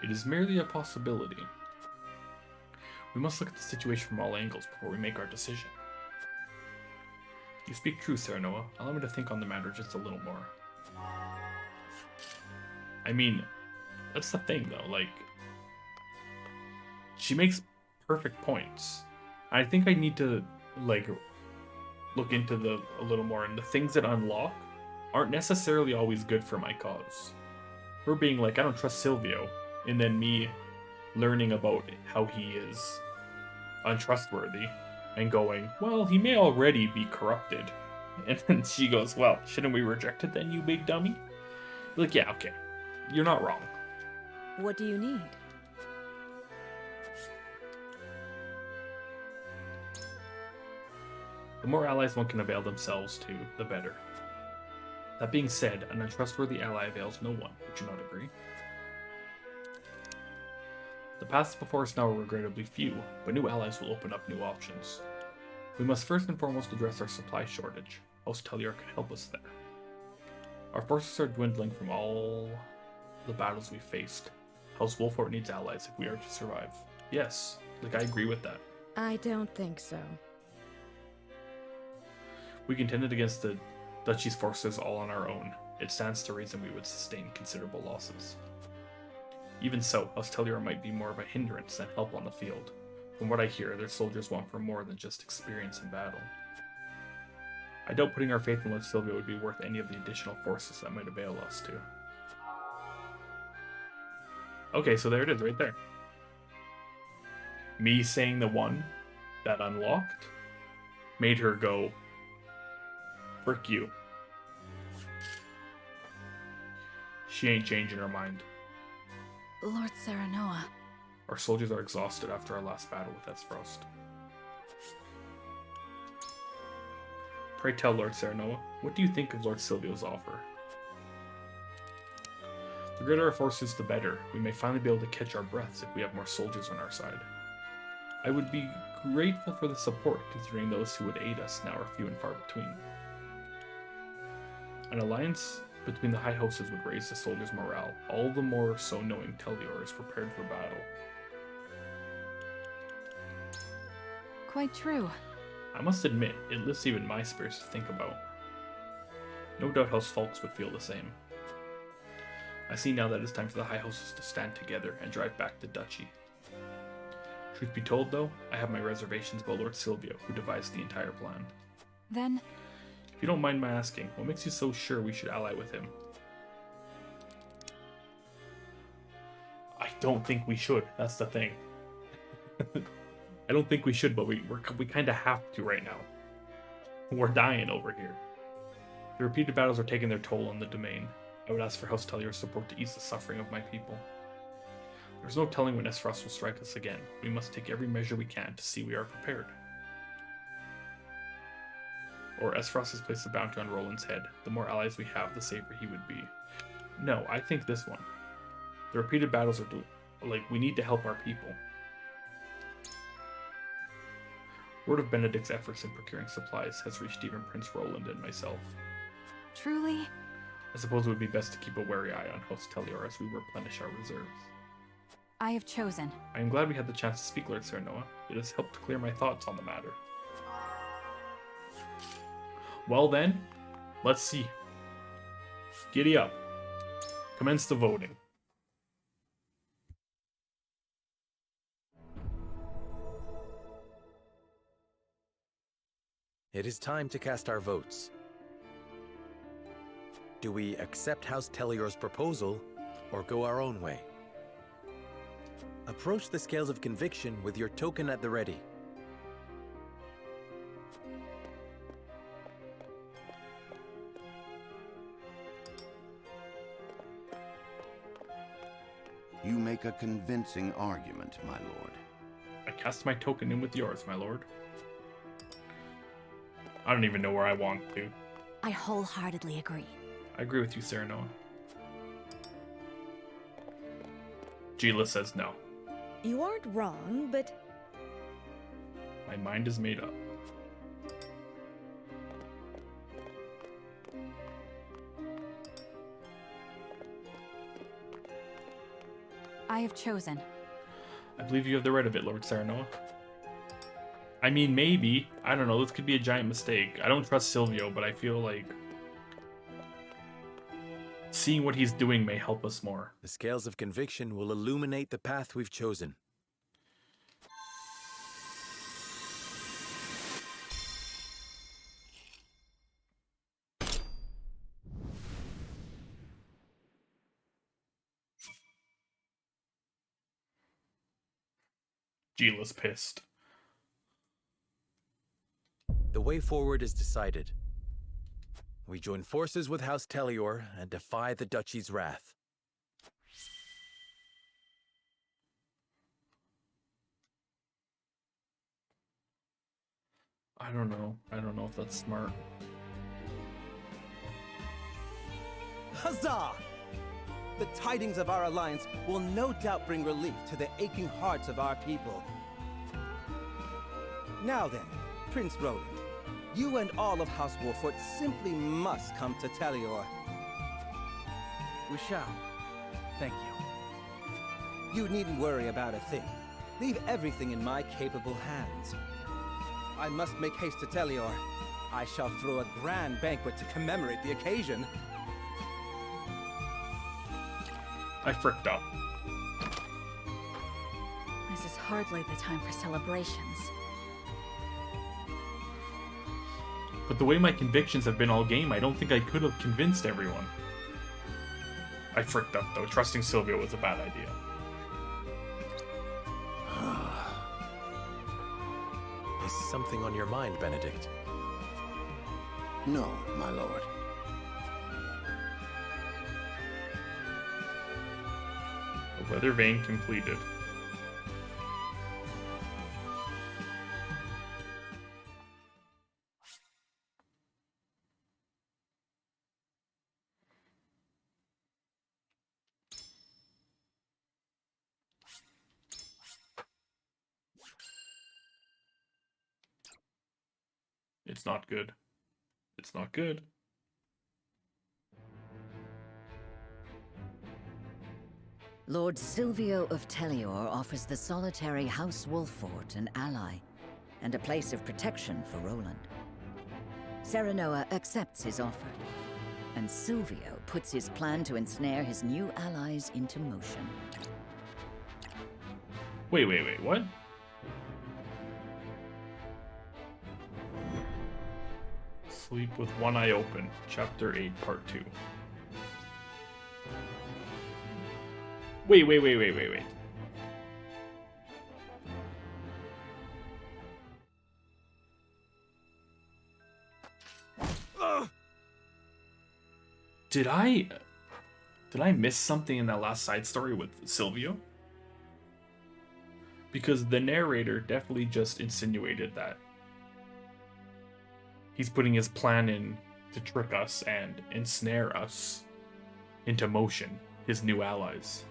It is merely a possibility. We must look at the situation from all angles before we make our decision. You speak true, Serenoa. Allow me to think on the matter just a little more. I mean, that's the thing, though. Like, she makes perfect points. I think I need to, like, look into a little more, and the things that unlock aren't necessarily always good for my cause. Her being like, I don't trust Silvio, and then me learning about how he is untrustworthy, and going, well, he may already be corrupted. And then she goes, well, shouldn't we reject it then, you big dummy? Like, yeah, okay. You're not wrong. What do you need? The more allies one can avail themselves to, the better. That being said, an untrustworthy ally avails no one. Would you not agree? The paths before us now are regrettably few, but new allies will open up new options. We must first and foremost address our supply shortage. House Telliar can help us there. Our forces are dwindling from all the battles we faced. House Wolfort needs allies if we are to survive. Yes, like I agree with that. I don't think so. We contended against the Duchy's forces all on our own. It stands to reason we would sustain considerable losses. Even so, House Telliar might be more of a hindrance than help on the field. From what I hear, their soldiers want for more than just experience in battle. I doubt putting our faith in Lord Silvio would be worth any of the additional forces that might avail us to. Okay, so there it is, right there. Me saying the one that unlocked made her go, frick you. She ain't changing her mind. Lord Serenoa. Our soldiers are exhausted after our last battle with Esfrost. Pray tell, Lord Serenoa, what do you think of Lord Silvio's offer? The greater our forces, the better. We may finally be able to catch our breaths if we have more soldiers on our side. I would be grateful for the support, considering those who would aid us now are few and far between. An alliance between the High Houses would raise the soldiers' morale, all the more so knowing Telliar is prepared for battle. Quite true. I must admit, it lifts even my spirits to think about. No doubt House Folks would feel the same. I see now that it's time for the High Houses to stand together and drive back the Duchy. Truth be told, though, I have my reservations about Lord Silvio, who devised the entire plan. Then, If you don't mind my asking, what makes you so sure we should ally with him? I don't think we should. That's the thing. I don't think we should, but we kind of have to right now. We're dying over here. The repeated battles are taking their toll on the domain. I would ask for House Telior's support to ease the suffering of my people. There's no telling when Esfrost will strike us again. We must take every measure we can to see we are prepared. Or Esfrost has placed a bounty on Roland's head. The more allies we have, the safer he would be. No, I think this one. The repeated battles are we need to help our people. Word of Benedict's efforts in procuring supplies has reached even Prince Roland and myself. Truly? I suppose it would be best to keep a wary eye on House Telior as we replenish our reserves. I have chosen. I am glad we had the chance to speak, Lord Serenoa. It has helped clear my thoughts on the matter. Well then, let's see. Giddy up. Commence the voting. It is time to cast our votes. Do we accept House Telior's proposal, or go our own way? Approach the scales of conviction with your token at the ready. You make a convincing argument, my lord. I cast my token in with yours, my lord. I don't even know where I want to. I wholeheartedly agree. I agree with you, Serenoa. Gila says no. You aren't wrong, but... My mind is made up. I have chosen. I believe you have the right of it, Lord Serenoa. I mean, maybe. I don't know. This could be a giant mistake. I don't trust Silvio, but I feel like seeing what he's doing may help us more. The scales of conviction will illuminate the path we've chosen. Gila's pissed. The way forward is decided. We join forces with House Telior and defy the Duchy's wrath. I don't know. I don't know if that's smart. Huzzah! The tidings of our alliance will no doubt bring relief to the aching hearts of our people. Now then, Prince Roland, you and all of House Wolfort simply must come to Telior. We shall. Thank you. You needn't worry about a thing. Leave everything in my capable hands. I must make haste to Telior. I shall throw a grand banquet to commemorate the occasion. I fricked up. This is hardly the time for celebrations. But the way my convictions have been all game, I don't think I could have convinced everyone. I fricked up, though. Trusting Silvio was a bad idea. Is something on your mind, Benedict? No, my lord. A weather vane completed. It's not good. It's not good. Lord Silvio of Telior offers the solitary House Wolfort an ally, and a place of protection for Roland. Serenoa accepts his offer, and Silvio puts his plan to ensnare his new allies into motion. Wait, what? Sleep with One Eye Open, Chapter 8, Part 2. Wait. Did I miss something in that last side story with Silvio? Because the narrator definitely just insinuated that he's putting his plan in to trick us and ensnare us into motion, his new allies.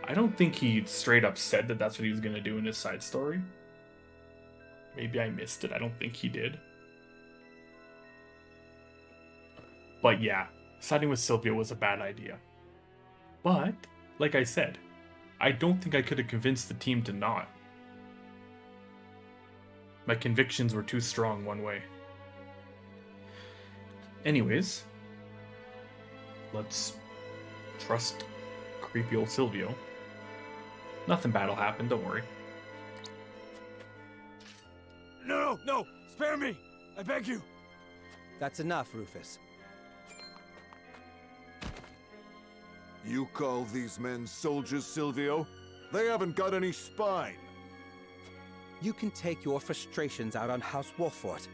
I don't think he straight up said that that's what he was going to do in his side story. Maybe I missed it. I don't think he did. But yeah, siding with Silvio was a bad idea. But, like I said, I don't think I could have convinced the team to not. My convictions were too strong one way. Anyways, let's trust creepy old Silvio. Nothing bad will happen, don't worry. No! Spare me! I beg you! That's enough, Rufus. You call these men soldiers, Silvio? They haven't got any spine. You can take your frustrations out on House Wolffort.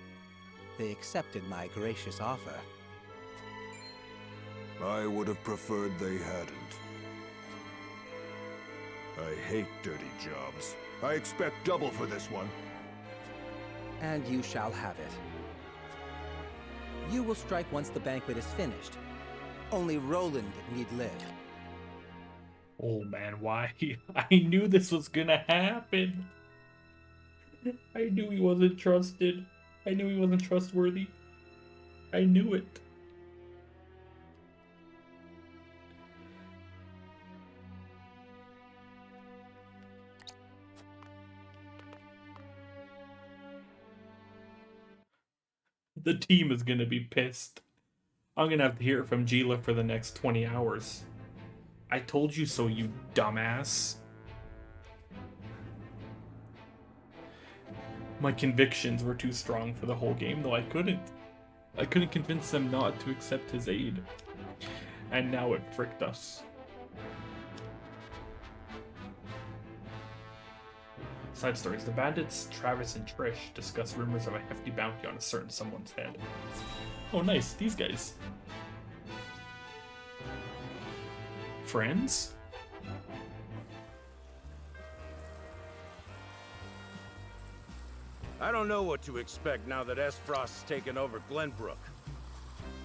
They accepted my gracious offer. I would have preferred they hadn't. I hate dirty jobs. I expect double for this one. And you shall have it. You will strike once the banquet is finished. Only Roland need live. Oh man, why? I knew this was gonna happen. I knew he wasn't trusted. I knew he wasn't trustworthy. I knew it. The team is gonna be pissed. I'm gonna have to hear it from Gila for the next 20 hours. I told you so, you dumbass. My convictions were too strong for the whole game, though I couldn't convince them not to accept his aid. And now it fricked us. Side stories. The bandits, Travis and Trish, discuss rumors of a hefty bounty on a certain someone's head. Oh nice, these guys. Friends? I don't know what to expect now that Frost's taken over Glenbrook.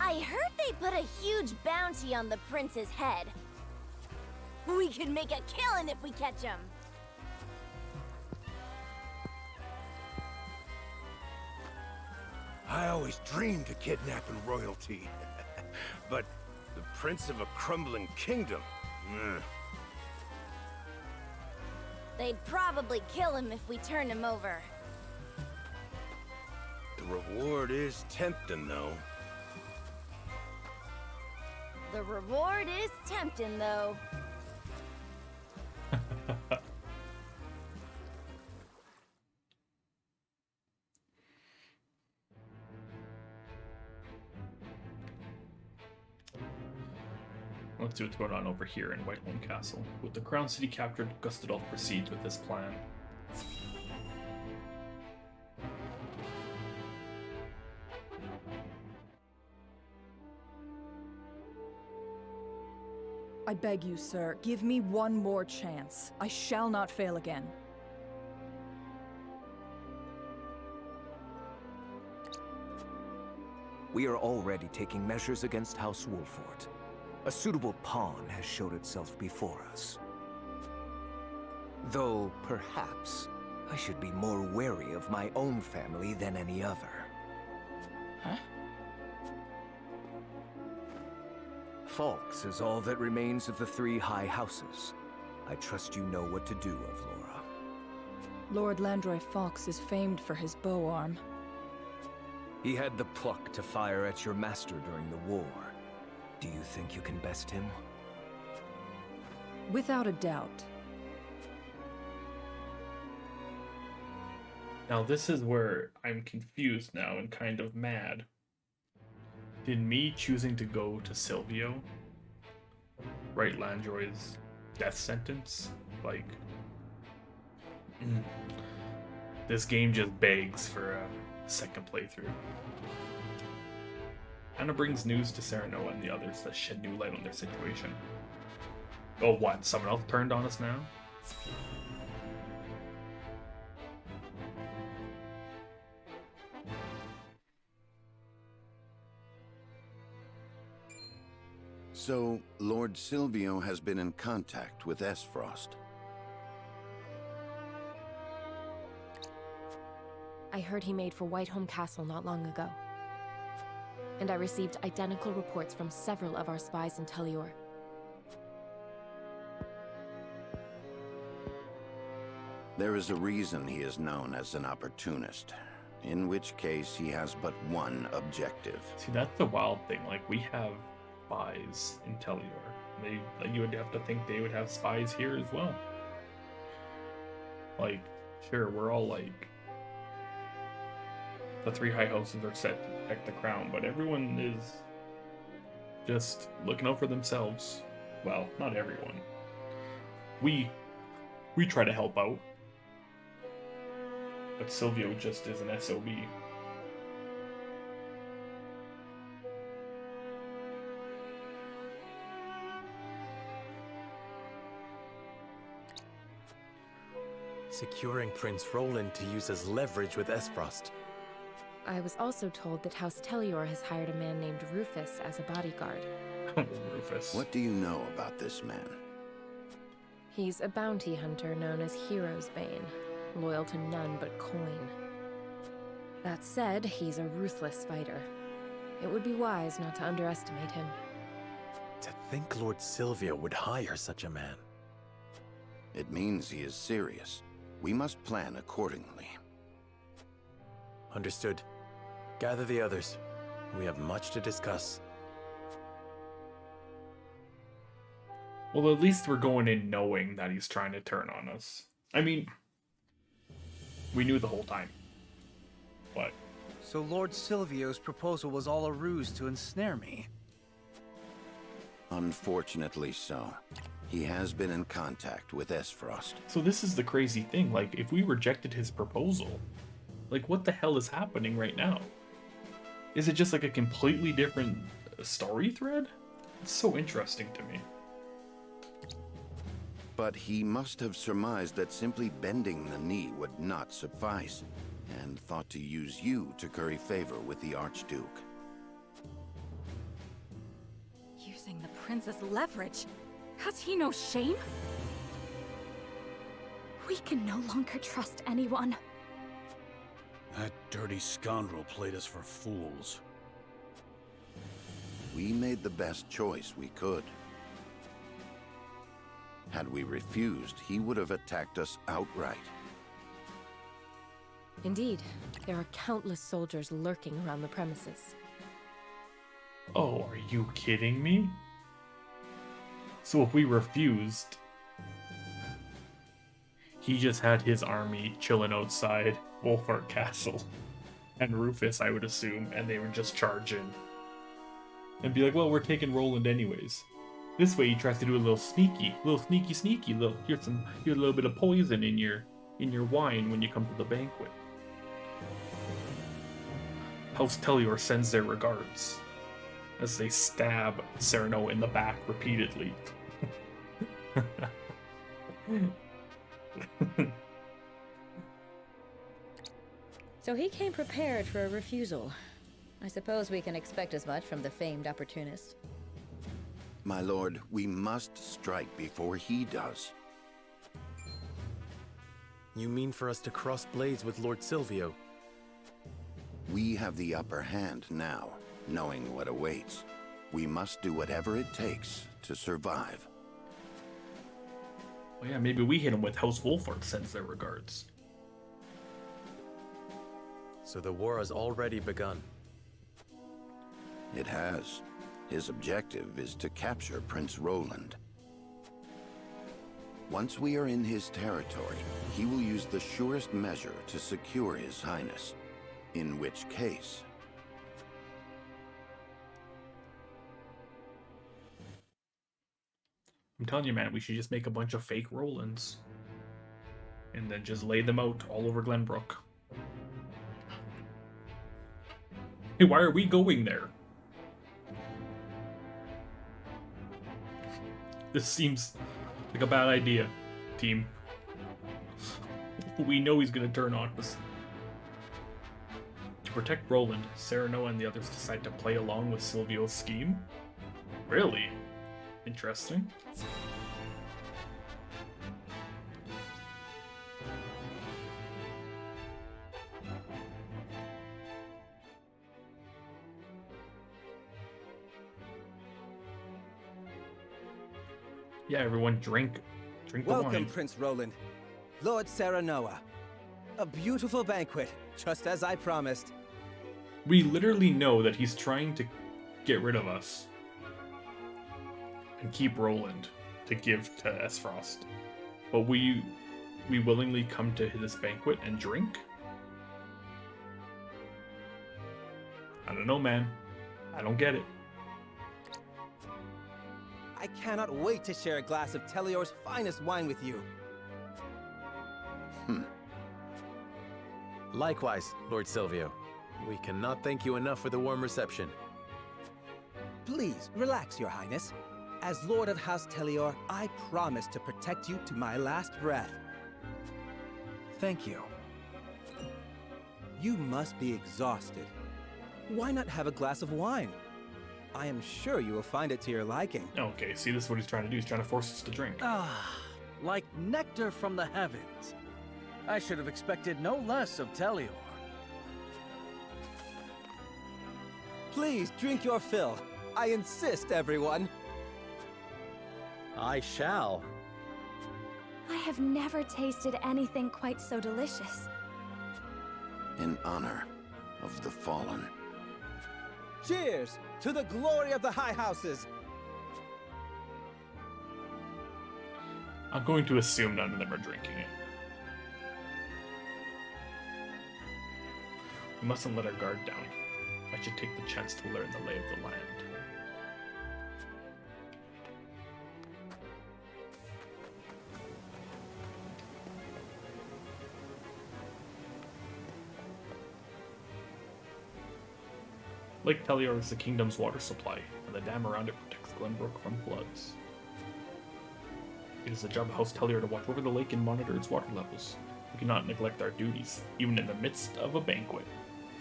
I heard they put a huge bounty on the prince's head. We could make a killing if we catch him. I always dreamed of kidnapping royalty. But the prince of a crumbling kingdom? They'd probably kill him if we turn him over. The reward is tempting, though. The reward is tempting, though. Let's see what's going on over here in Whiteholm Castle. With the Crown City captured, Gustadolf proceeds with his plan. I beg you, sir, give me one more chance. I shall not fail again. We are already taking measures against House Wolffort. A suitable pawn has showed itself before us. Though, perhaps, I should be more wary of my own family than any other. Huh? Falks is all that remains of the three high houses. I trust you know what to do, Avlora. Lord Landroy Fox is famed for his bow arm. He had the pluck to fire at your master during the war. Do you think you can best him? Without a doubt. Now this is where I'm confused now and kind of mad. Did me choosing to go to Silvio write Landroid's death sentence? Like, this game just begs for a second playthrough. Anna brings news to Sereno and the others that shed new light on their situation. Oh, what? Someone else turned on us now? So, Lord Silvio has been in contact with Esfrost. I heard he made for Whiteholm Castle not long ago. And I received identical reports from several of our spies in Tellior. There is a reason he is known as an opportunist, in which case he has but one objective. See, that's the wild thing. Like, we have spies in Tellior. You would have to think they would have spies here as well. Like, sure, we're all like, the three high houses are set to protect the crown, but everyone is just looking out for themselves. Well, not everyone. We try to help out, but Silvio just is an SOB. Securing Prince Roland to use as leverage with Esfrost. I was also told that House Tellior has hired a man named Rufus as a bodyguard. Rufus. What do you know about this man? He's a bounty hunter known as Hero's Bane, loyal to none but coin. That said, he's a ruthless fighter. It would be wise not to underestimate him. To think Lord Silvio would hire such a man. It means he is serious. We must plan accordingly. Understood. Gather the others. We have much to discuss. Well, at least we're going in knowing that he's trying to turn on us. I mean, we knew the whole time. But... So Lord Silvio's proposal was all a ruse to ensnare me? Unfortunately so. He has been in contact with Esfrost. So this is the crazy thing, like, if we rejected his proposal, like, what the hell is happening right now? Is it just like a completely different story thread? It's so interesting to me. But he must have surmised that simply bending the knee would not suffice, and thought to use you to curry favor with the Archduke. Using the prince's leverage? Has he no shame? We can no longer trust anyone. That dirty scoundrel played us for fools. We made the best choice we could. Had we refused, he would have attacked us outright. Indeed, there are countless soldiers lurking around the premises. Oh, are you kidding me? So if we refused, he just had his army chilling outside Wolfhart Castle. And Rufus, I would assume, and they would just charge in. And be like, well, we're taking Roland anyways. This way he tries to do a little sneaky, here's a little bit of poison in your wine when you come to the banquet. House Tellior sends their regards as they stab Sereno in the back repeatedly. So he came prepared for a refusal. I suppose we can expect as much from the famed opportunist. My lord, we must strike before he does. You mean for us to cross blades with Lord Silvio? We have the upper hand now, knowing what awaits. We must do whatever it takes to survive. Well, yeah, maybe we hit him with House Wolfhart sends their regards. So the war has already begun. It has. His objective is to capture Prince Roland. Once we are in his territory, he will use the surest measure to secure His Highness. In which case... I'm telling you, man, we should just make a bunch of fake Rolands. And then just lay them out all over Glenbrook. Hey, why are we going there? This seems like a bad idea, team. We know he's gonna turn on us. To protect Roland, Serenoa and the others decide to play along with Silvio's scheme? Really? Interesting. Yeah, everyone drink the Welcome, wine. Prince Roland. Lord Serenoa. A beautiful banquet, just as I promised. We literally know that he's trying to get rid of us. And keep Roland to give to Esfrost. But we willingly come to this banquet and drink? I don't know, man. I don't get it. I cannot wait to share a glass of Telior's finest wine with you. Likewise, Lord Silvio. We cannot thank you enough for the warm reception. Please, relax, Your Highness. As Lord of House Telior, I promise to protect you to my last breath. Thank you. You must be exhausted. Why not have a glass of wine? I am sure you will find it to your liking. Okay, see, this is what he's trying to do. He's trying to force us to drink. Ah, like nectar from the heavens. I should have expected no less of Telior. Please drink your fill. I insist, everyone. I shall. I have never tasted anything quite so delicious. in honor of the fallen. Cheers to the glory of the High Houses! I'm going to assume none of them are drinking it. We mustn't let our guard down. I should take the chance to learn the lay of the land. Lake Telior is the kingdom's water supply, and the dam around it protects Glenbrook from floods. It is the job of House Telior to watch over the lake and monitor its water levels. We cannot neglect our duties, even in the midst of a banquet.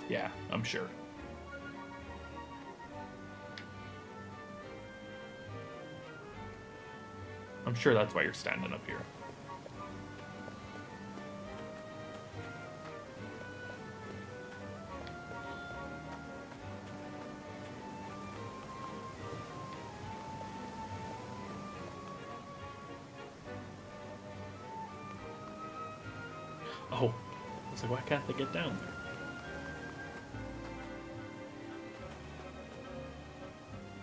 Yeah, I'm sure. I'm sure that's why you're standing up here. Oh, I was like, why can't they get down there?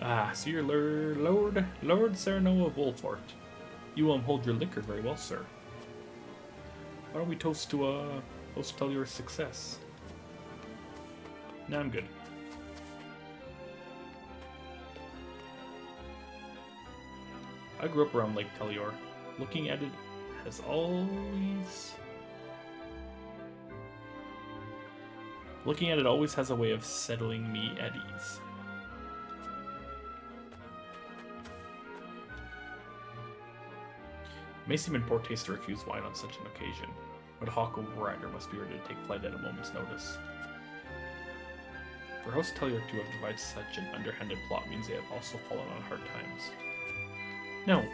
Ah, so you're Lord Serenoa of Wolfort. You hold your liquor very well, sir. Why don't we toast to Telior's success? Nah, I'm good. I grew up around Lake Telior. Looking at it has always... Looking at it always has a way of settling me at ease. It may seem in poor taste to refuse wine on such an occasion, but a hawk rider must be ready to take flight at a moment's notice. For House Telior to have devised such an underhanded plot means they have also fallen on hard times. No.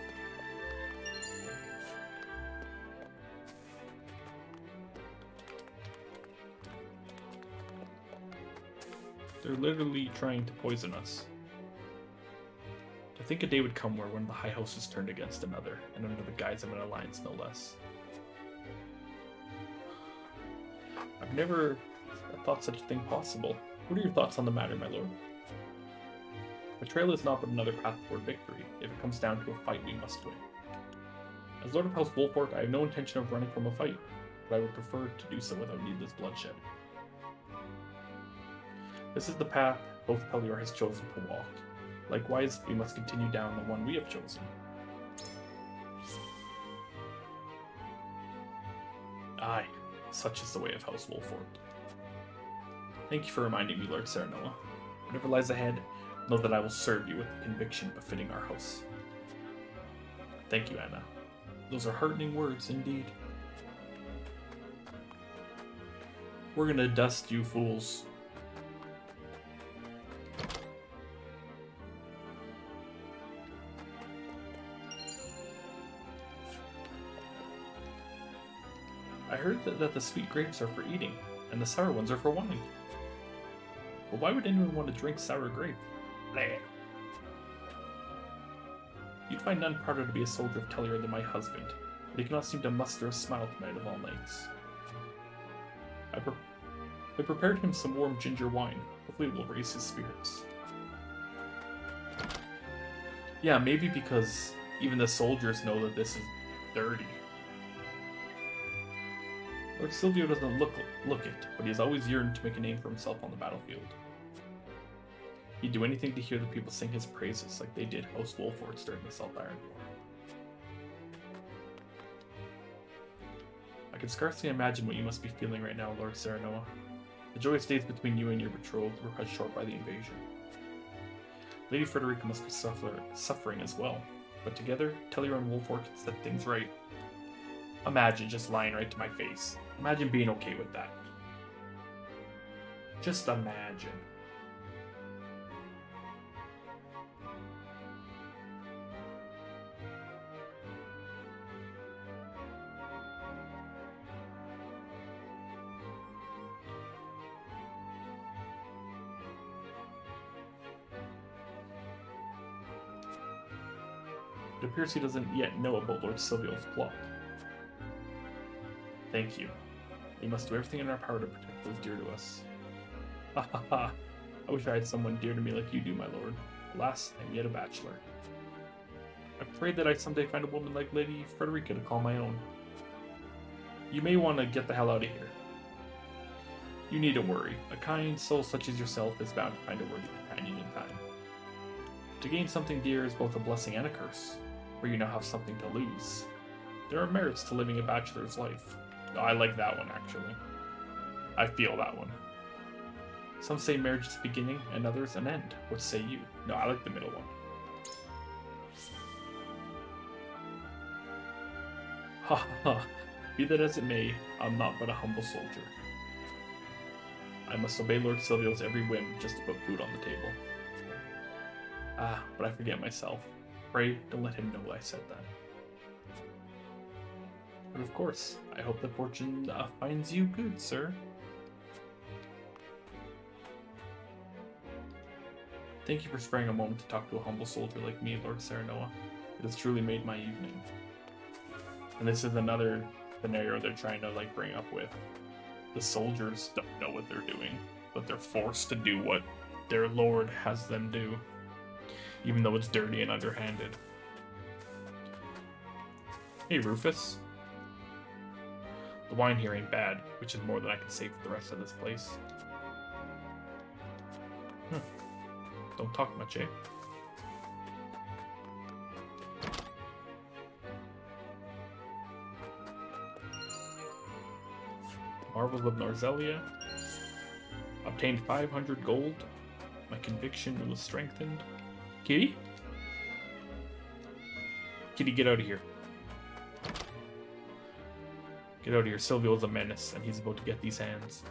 They're literally trying to poison us. To think a day would come where one of the high houses turned against another, and under the guise of an alliance no less. I've never thought such a thing possible. What are your thoughts on the matter, my lord? Betrayal is not but another path toward victory. If it comes down to a fight, we must win. As Lord of House Wolfort, I have no intention of running from a fight, but I would prefer to do so without needless bloodshed. This is the path both Pellior has chosen to walk. Likewise, we must continue down the one we have chosen. Aye, such is the way of House Wolfort. Thank you for reminding me, Lord Serenoa. Whatever lies ahead, know that I will serve you with the conviction befitting our house. Thank you, Anna. Those are heartening words indeed. We're gonna dust you fools. I heard that the sweet grapes are for eating, and the sour ones are for wine. But why would anyone want to drink sour grape? Bleh. You'd find none prouder to be a soldier of Tellier than my husband, but he cannot seem to muster a smile tonight of all nights. I prepared him some warm ginger wine. Hopefully it will raise his spirits. Yeah, maybe because even the soldiers know that this is dirty. Lord Silvio doesn't look it, but he has always yearned to make a name for himself on the battlefield. He'd do anything to hear the people sing his praises like they did House Wolfort's during the Salt Iron War. I can scarcely imagine what you must be feeling right now, Lord Serenoa. The joyous days between you and your betrothed were cut short by the invasion. Lady Frederica must be suffering as well, but together, Tellier and Wolfort can set things right. Imagine just lying right to my face. Imagine being okay with that. Just imagine. It appears he doesn't yet know about Lord Silvio's plot. Thank you. We must do everything in our power to protect those dear to us. Ha ha ha. I wish I had someone dear to me like you do, my lord. Alas, I'm yet a bachelor. I prayed that I'd someday find a woman like Lady Frederica to call my own. You may want to get the hell out of here. You needn't worry. A kind soul such as yourself is bound to find a worthy companion in time. To gain something dear is both a blessing and a curse, for you now have something to lose. There are merits to living a bachelor's life. Oh, I like that one, actually. I feel that one. Some say marriage is a beginning, and others an end. What say you? No, I like the middle one. Ha ha ha. Be that as it may, I'm not but a humble soldier. I must obey Lord Silvio's every whim just to put food on the table. Ah, but I forget myself. Pray, don't let him know I said that. But of course, I hope that fortune finds you good, sir. Thank you for sparing a moment to talk to a humble soldier like me, Lord Serenoa. It has truly made my evening. And this is another scenario they're trying to bring up with. The soldiers don't know what they're doing, but they're forced to do what their lord has them do, even though it's dirty and underhanded. Hey, Rufus. The wine here ain't bad, which is more than I can say for the rest of this place. Don't talk much, eh? Marvels of Narzelia. Obtained 500 gold. My conviction was strengthened. Kitty? Kitty, get out of here. Get out of here. Silvio's a menace, and he's about to get these hands.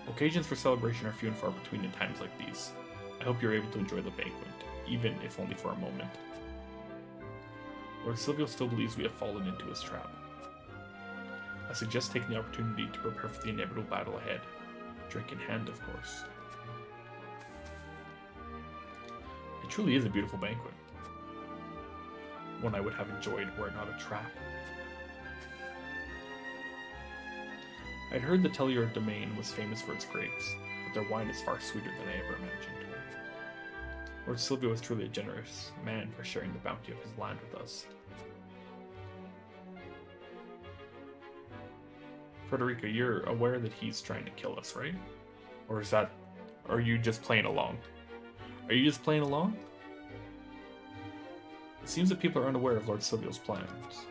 Occasions for celebration are few and far between in times like these. I hope you're able to enjoy the banquet, even if only for a moment. Lord Silvio still believes we have fallen into his trap. I suggest taking the opportunity to prepare for the inevitable battle ahead. Drink in hand, of course. It truly is a beautiful banquet. One I would have enjoyed were it not a trap. I'd heard the Tellier domain was famous for its grapes, but their wine is far sweeter than I ever imagined. Lord Silvio is truly a generous man for sharing the bounty of his land with us. Frederica, you're aware that he's trying to kill us, right? Or are you just playing along? Are you just playing along? It seems that people are unaware of Lord Silvio's plans.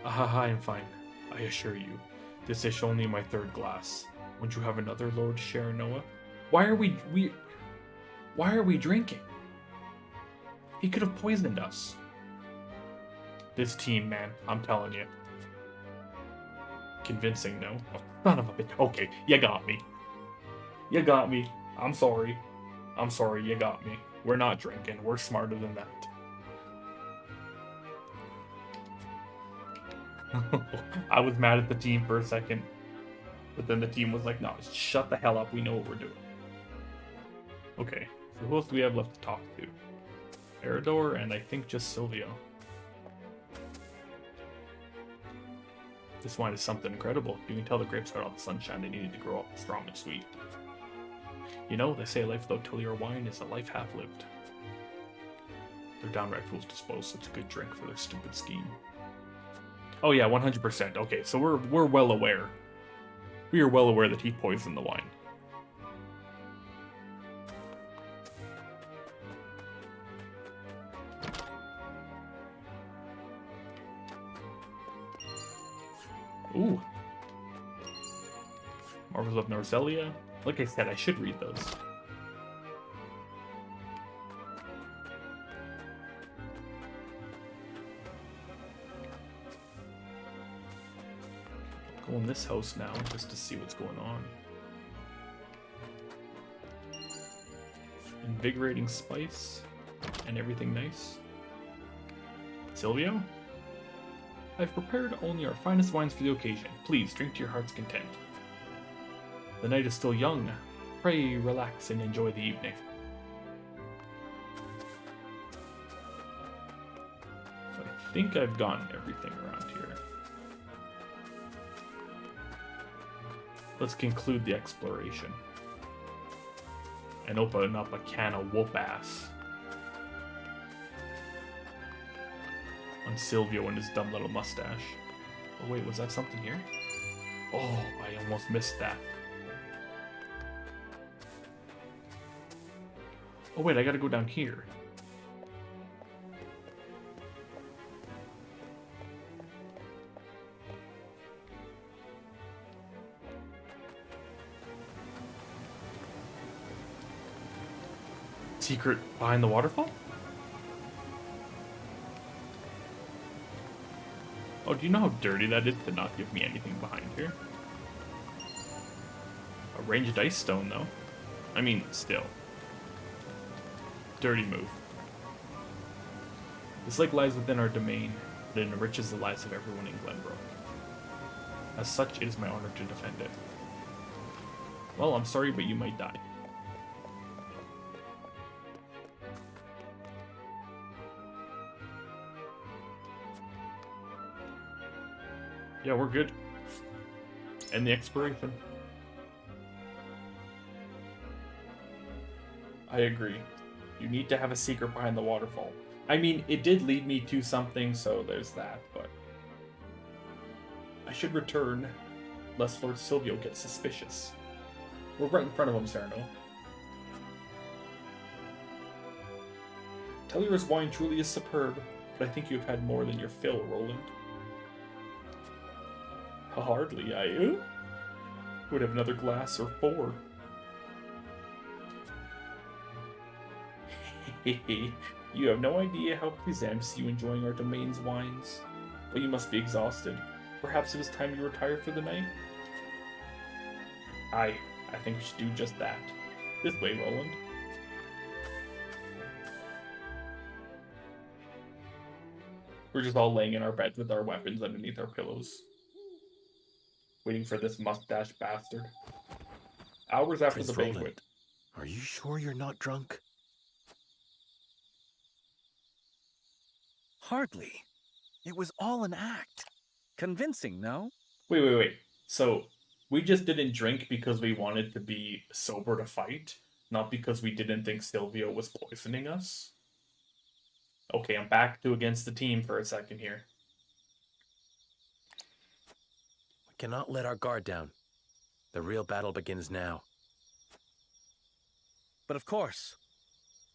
I am fine, I assure you. This is only my third glass. Won't you have another, Lord Sharanoa? Why are we drinking? He could have poisoned us. This team, man, I'm telling you. Convincing, no? Oh, son of a bitch. Okay, you got me. You got me. I'm sorry. I'm sorry, you got me. We're not drinking. We're smarter than that. I was mad at the team for a second. But then the team was like, no, shut the hell up. We know what we're doing. Okay, so who else do we have left to talk to? Eridor and I think just Silvio. This wine is something incredible. You can tell the grapes got all the sunshine they needed to grow up strong and sweet. You know, they say a life without Tilly or wine is a life half-lived. They're downright fools to suppose such a good drink for their stupid scheme. Oh yeah, 100%. Okay, so we're well aware. We are well aware that he poisoned the wine. Ooh. Marvels of Norzelia. Like I said, I should read those. Go in this house now, just to see what's going on. Invigorating spice, and everything nice. Silvio? I've prepared only our finest wines for the occasion. Please drink to your heart's content. The night is still young. Pray relax and enjoy the evening. So I think I've gotten everything around here. Let's conclude the exploration. And open up a can of whoop ass. On Silvio and his dumb little mustache. Oh wait, was that something here? Oh, I almost missed that. Oh wait, I gotta go down here. Secret behind the waterfall? Oh, do you know how dirty that is to not give me anything behind here? A ranged ice stone, though. I mean, still. Dirty move. This lake lies within our domain, but it enriches the lives of everyone in Glenbrook. As such, it is my honor to defend it. Well, I'm sorry, but you might die. Yeah, we're good. And the exploration. I agree. You need to have a secret behind the waterfall. I mean, it did lead me to something, so there's that, but... I should return, lest Lord Silvio gets suspicious. We're right in front of him, Sarno. Tellier's wine truly is superb, but I think you've had more than your fill, Roland. Hardly, I would have another glass or 4. You have no idea how pleased I am to see you enjoying our domain's wines. But you must be exhausted. Perhaps it is time you retire for the night? I think we should do just that. This way, Roland. We're just all laying in our beds with our weapons underneath our pillows. Waiting for this mustache bastard. Hours after Prince the banquet. Roland, are you sure you're not drunk? Hardly. It was all an act. Convincing, no? Wait. So, We just didn't drink because we wanted to be sober to fight, not because we didn't think Silvio was poisoning us. Okay, I'm back to against the team for a second here. We cannot let our guard down. The real battle begins now. But of course,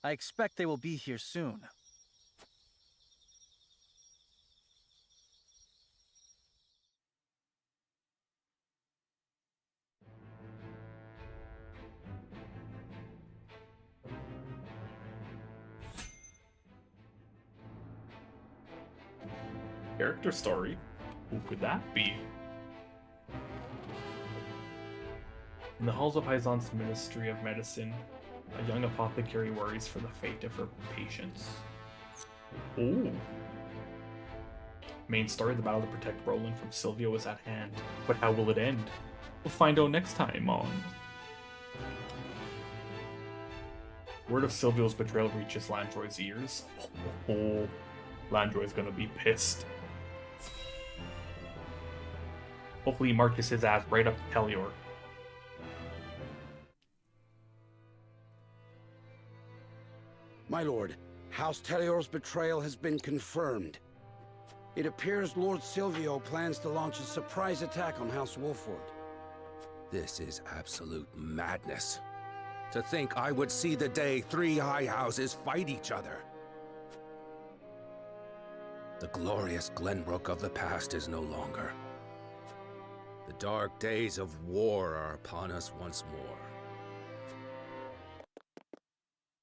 I expect they will be here soon. Character story? Who could that be? In the halls of Hyzon's Ministry of Medicine, a young apothecary worries for the fate of her patients. Ooh. Main story, the battle to protect Roland from Silvio is at hand. But how will it end? We'll find out next time on... Word of Silvio's betrayal reaches Landroy's ears. Oh, Landroy's gonna be pissed. Hopefully he marches his ass right up to Telior. My lord, House Telior's betrayal has been confirmed. It appears Lord Silvio plans to launch a surprise attack on House Wolford. This is absolute madness. To think I would see the day 3 high houses fight each other. The glorious Glenbrook of the past is no longer. The dark days of war are upon us once more.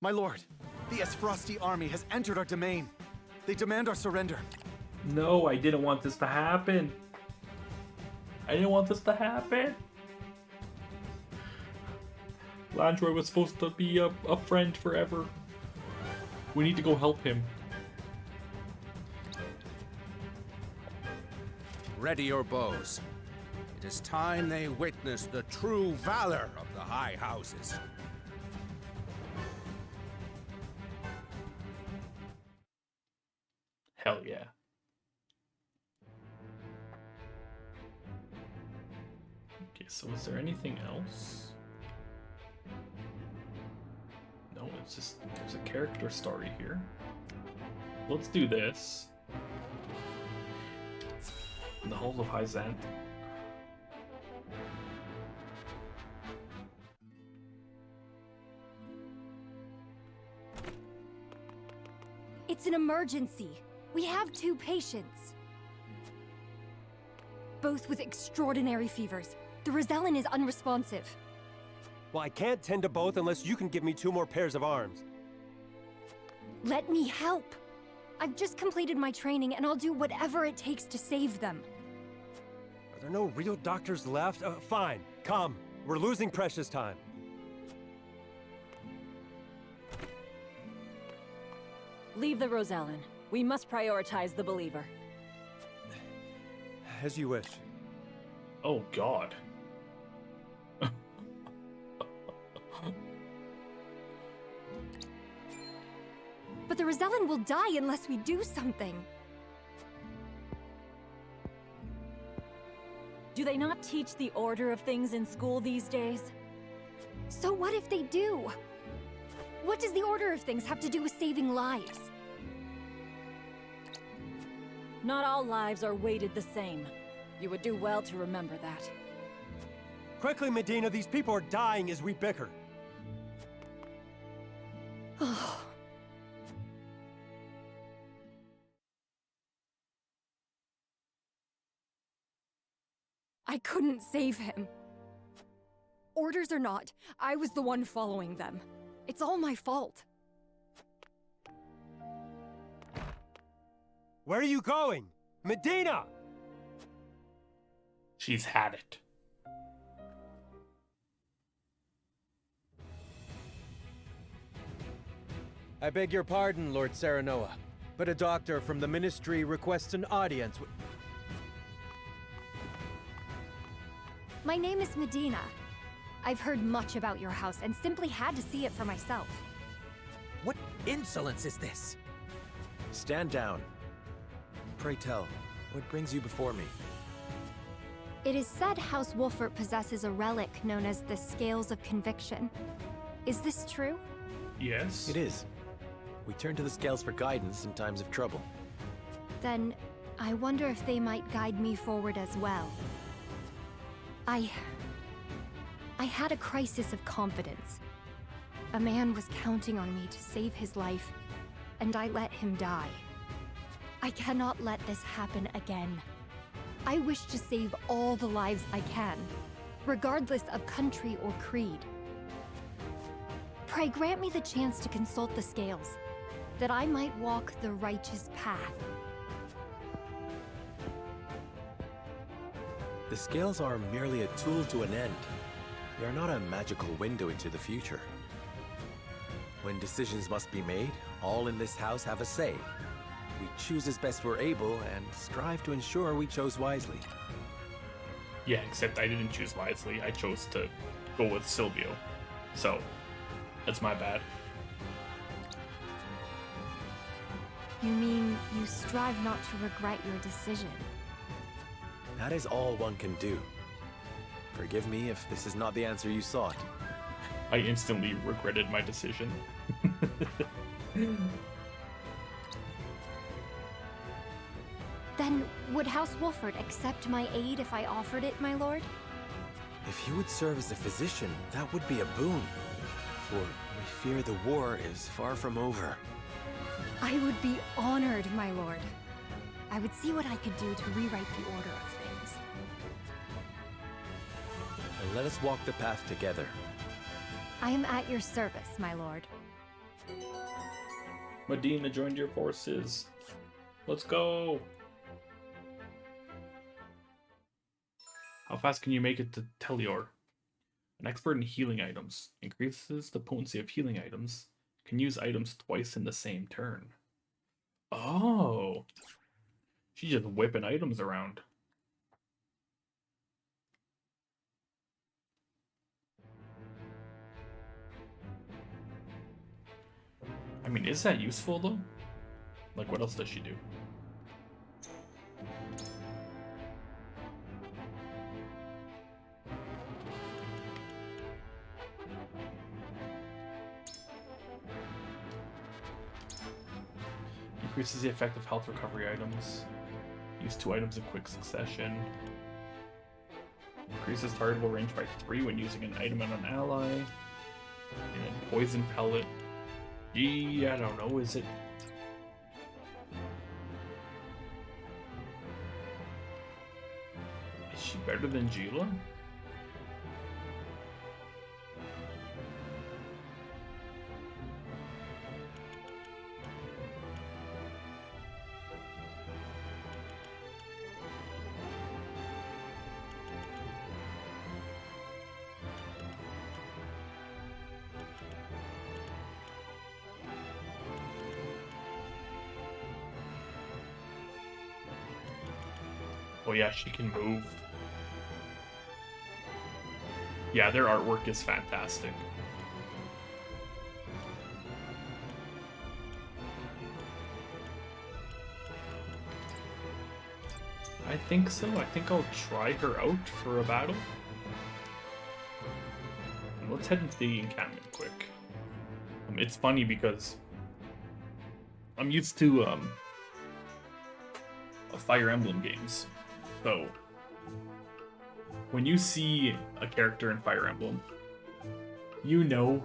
My lord, the Esfrosti army has entered our domain. They demand our surrender. No, I didn't want this to happen. I didn't want this to happen. Landroy was supposed to be a friend forever. We need to go help him. Ready your bows. It is time they witness the true valor of the high houses. Hell yeah. Okay, so is there anything else? No, it's just, there's a character story here. Let's do this. In the halls of Hyzant. It's an emergency. We have 2 patients. Both with extraordinary fevers. The Rosellan is unresponsive. Well, I can't tend to both unless you can give me 2 more pairs of arms. Let me help. I've just completed my training and I'll do whatever it takes to save them. Are there no real doctors left? Fine, come. We're losing precious time. Leave the Rosellan. We must prioritize the believer. As you wish. Oh, God. But the Rosellan will die unless we do something. Do they not teach the order of things in school these days? So what if they do? What does the order of things have to do with saving lives? Not all lives are weighted the same. You would do well to remember that. Quickly, Medina, these people are dying as we bicker. I couldn't save him. Orders or not, I was the one following them. It's all my fault. Where are you going? Medina! She's had it. I beg your pardon, Lord Serenoa, but a doctor from the Ministry requests an audience with... My name is Medina. I've heard much about your house and simply had to see it for myself. What insolence is this? Stand down. Pray tell, what brings you before me? It is said House Wolfert possesses a relic known as the Scales of Conviction. Is this true? Yes. It is. We turn to the scales for guidance in times of trouble. Then, I wonder if they might guide me forward as well. I had a crisis of confidence. A man was counting on me to save his life, and I let him die. I cannot let this happen again. I wish to save all the lives I can, regardless of country or creed. Pray grant me the chance to consult the scales, that I might walk the righteous path. The scales are merely a tool to an end. They are not a magical window into the future. When decisions must be made, all in this house have a say. We choose as best we're able and strive to ensure we chose wisely. Yeah, except I didn't choose wisely. I chose to go with Silvio. So, that's my bad. You mean you strive not to regret your decision? That is all one can do. Forgive me if this is not the answer you sought. I instantly regretted my decision. Then, would House Wolfert accept my aid if I offered it, my lord? If you would serve as a physician, that would be a boon. For we fear the war is far from over. I would be honored, my lord. I would see what I could do to rewrite the order of things. And let us walk the path together. I am at your service, my lord. Medina joined your forces. Let's go! How fast can you make it to Telior? An expert in healing items. Increases the potency of healing items. Can use items twice in the same turn. Oh! She's just whipping items around. I mean, is that useful though? Like, what else does she do? Increases the effect of health recovery items. Use 2 items in quick succession. Increases targetable range by 3 when using an item on an ally. And then poison pellet. Yeah, I don't know, is it? Is she better than Gila? Oh yeah, she can move. Yeah, their artwork is fantastic. I think so. I think I'll try her out for a battle. And let's head into the encampment quick. It's funny because I'm used to Fire Emblem games. So, when you see a character in Fire Emblem, you know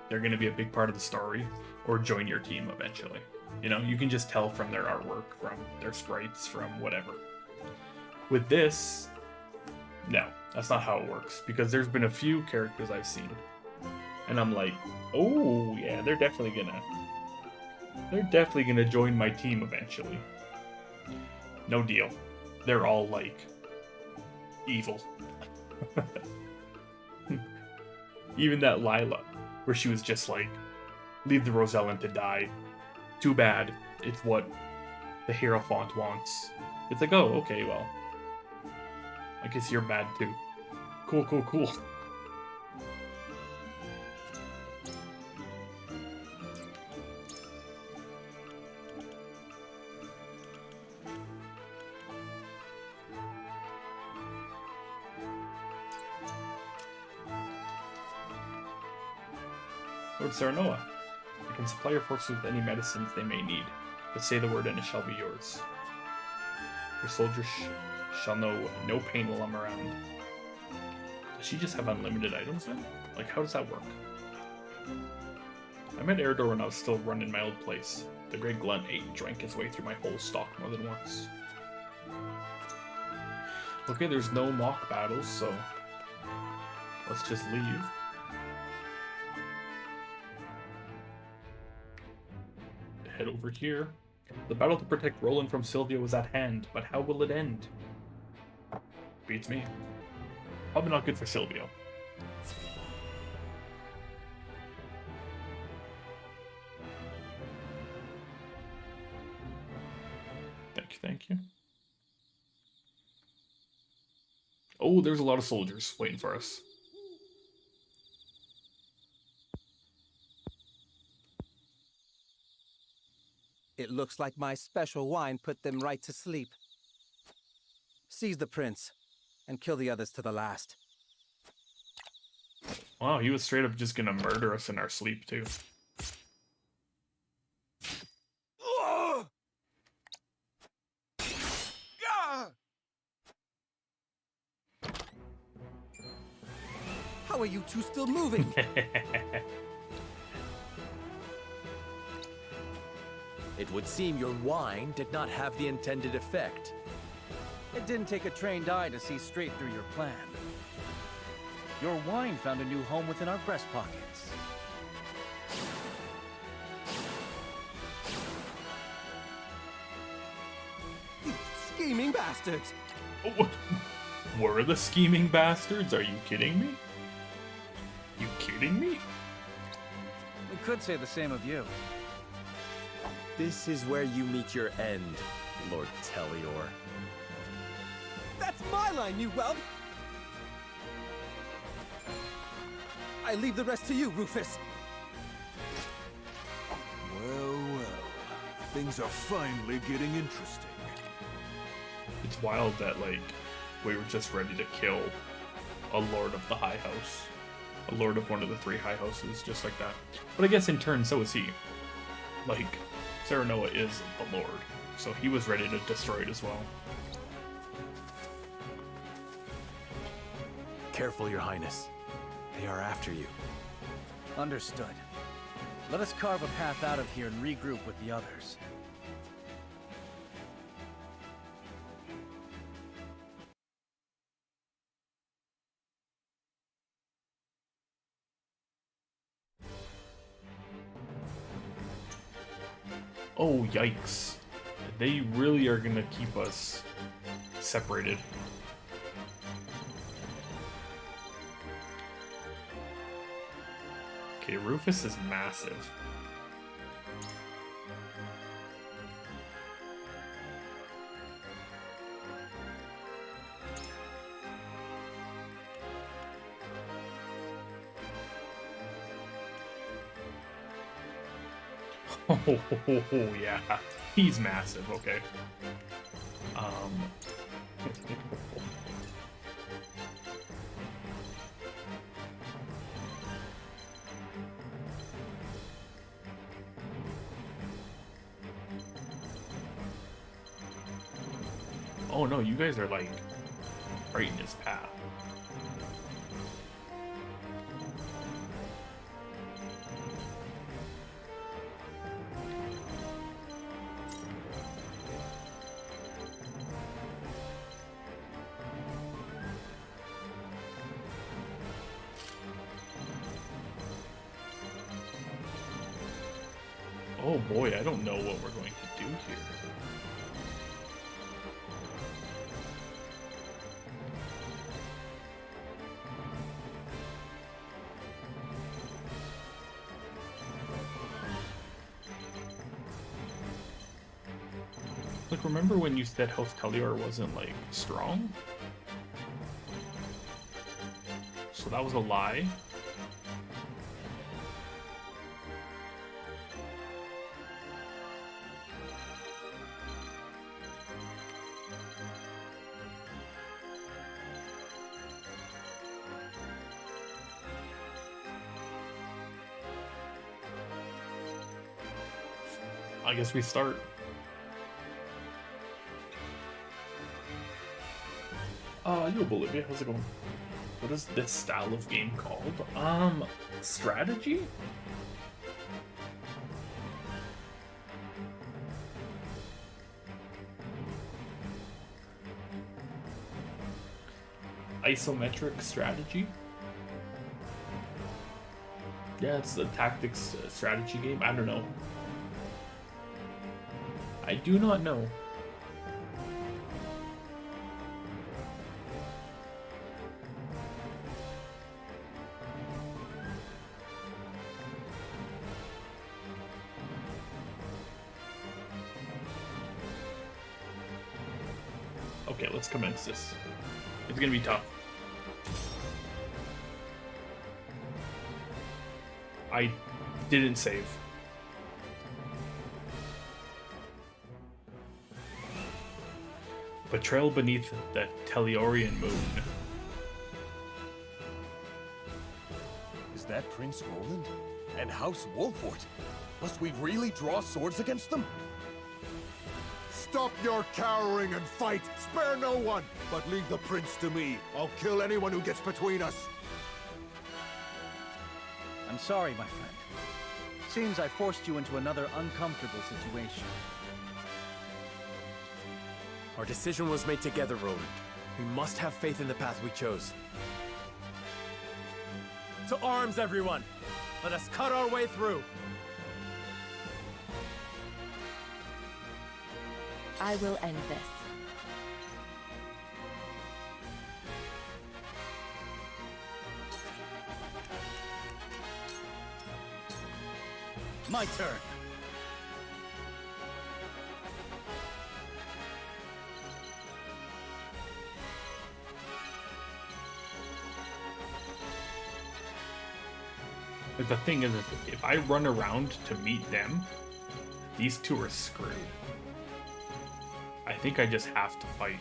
they're going to be a big part of the story or join your team eventually. You know, you can just tell from their artwork, from their sprites, from whatever. With this, no, that's not how it works, because there's been a few characters I've seen, and I'm like, oh yeah, they're definitely gonna join my team eventually. No deal. They're all like evil. Even that Lila, where she was just like, leave the Rosellan to die. Too bad. It's what the Hierophant wants. It's like, oh, okay, well, I guess you're bad too. Cool, cool, cool. Lord Serenoa, you can supply your forces with any medicines they may need, but say the word and it shall be yours. Your soldiers shall know no pain while I'm around. Does she just have unlimited items then? Like, how does that work? I met Eredor when I was still running my old place. The Great Glunt ate and drank his way through my whole stock more than once. Okay, there's no mock battles, so let's just leave. Head over here. The battle to protect Roland from Sylvia was at hand, but how will it end? Beats me. Probably not good for Sylvia. Thank you, thank you. Oh, there's a lot of soldiers waiting for us. It looks like my special wine put them right to sleep. Seize the prince, and kill the others to the last. Wow, he was straight up just gonna murder us in our sleep, too. How are you two still moving? It would seem your wine did not have the intended effect. It didn't take a trained eye to see straight through your plan. Your wine found a new home within our breast pockets. You scheming bastards! Oh, were the scheming bastards? Are you kidding me? You kidding me? We could say the same of you. This is where you meet your end, Lord Tellior. That's my line, you whelp! I leave the rest to you, Rufus. Well, well. Things are finally getting interesting. It's wild that, like, we were just ready to kill a Lord of the High House. A Lord of one of the 3 High Houses, just like that. But I guess in turn, so is he. Like, Serenoa is the Lord, so he was ready to destroy it as well. Careful, Your Highness. They are after you. Understood. Let us carve a path out of here and regroup with the others. Oh, yikes. They really are gonna keep us separated. Okay, Rufus is massive. Oh, yeah. He's massive, okay. Oh no, you guys are like right in his path. Oh boy, I don't know what we're going to do here. Like, remember when you said House Tellior wasn't, like, strong? So that was a lie? I guess we start. Yo, Bolivia, how's it going? What is this style of game called? Strategy? Isometric strategy? Yeah, it's a tactics strategy game. I don't know. I do not know. Okay, let's commence this. It's gonna be tough. I didn't save. Betrayal beneath the Tellurian moon. Is that Prince Roland? And House Wolfort? Must we really draw swords against them? Stop your cowering and fight! Spare no one! But leave the prince to me. I'll kill anyone who gets between us. I'm sorry, my friend. Seems I forced you into another uncomfortable situation. Our decision was made together, Roland. We must have faith in the path we chose. To arms, everyone! Let us cut our way through! I will end this. My turn. But the thing is, if I run around to meet them, these two are screwed. I think I just have to fight.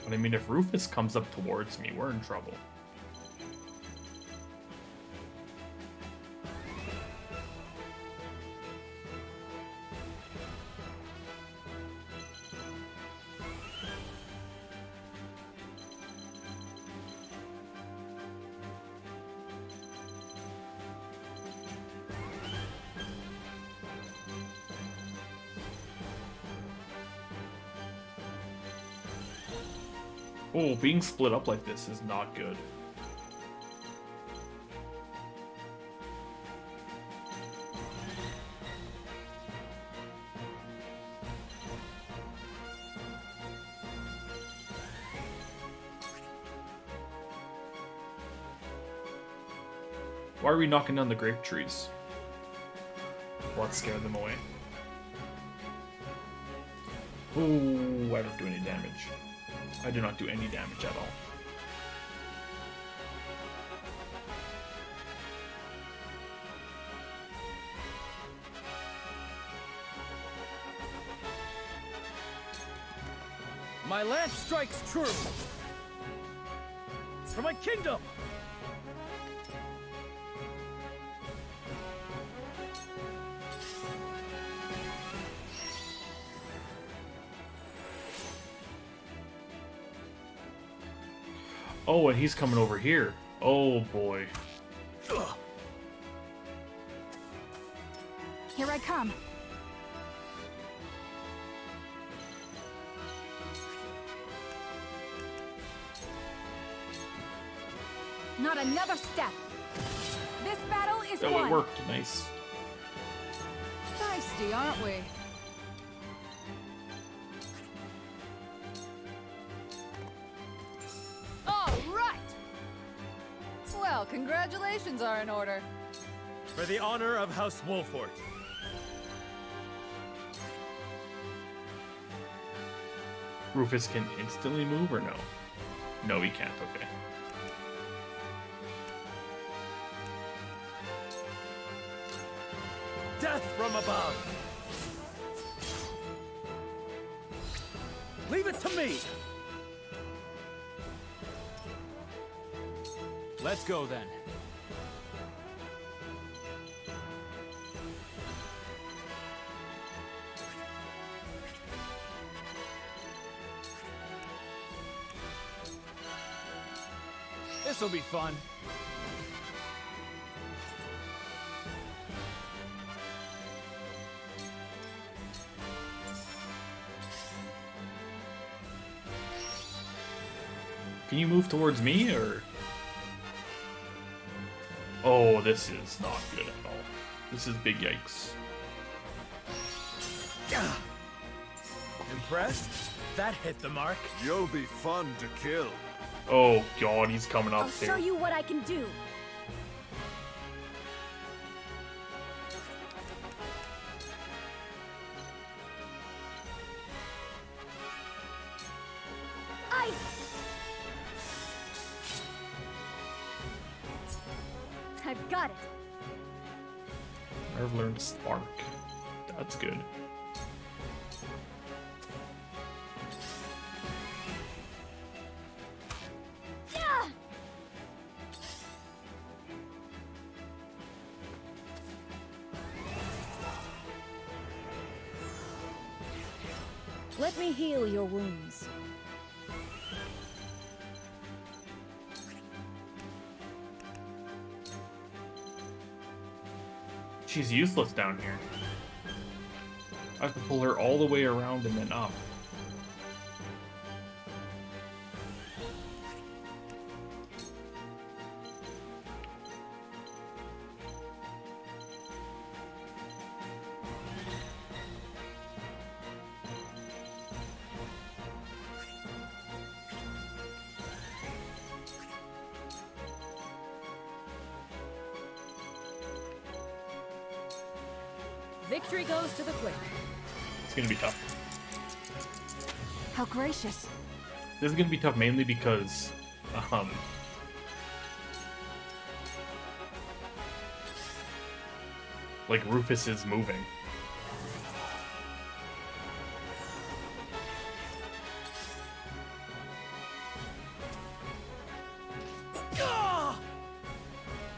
But I mean, if Rufus comes up towards me, we're in trouble. Oh, being split up like this is not good. Why are we knocking down the grape trees? Let's scare them away. Ooh, I don't do any damage. I do not do any damage at all. My lance strikes true! For my kingdom! Oh, and he's coming over here. Oh boy. Here I come. Not another step. This battle is Oh, won. it worked. Nice. Feisty, aren't we? All right. Well, congratulations are in order. For the honor of House Wolfort. Rufus can instantly move or no? No, he can't. Okay. Death from above! Leave it to me! Let's go then. This'll be fun. Can you move towards me, or? Oh, this is not good at all. This is big yikes. Impressed? That hit the mark. You'll be fun to kill. Oh god, he's coming up I'll there. show you what I can do. Ice! I've got it. I've learned Spark. That's good. Yeah! Let me heal your wounds. She's useless down here. I have to pull her all the way around and then up. Victory goes to the quick. It's gonna be tough. How gracious. This is gonna be tough mainly because, like Rufus is moving.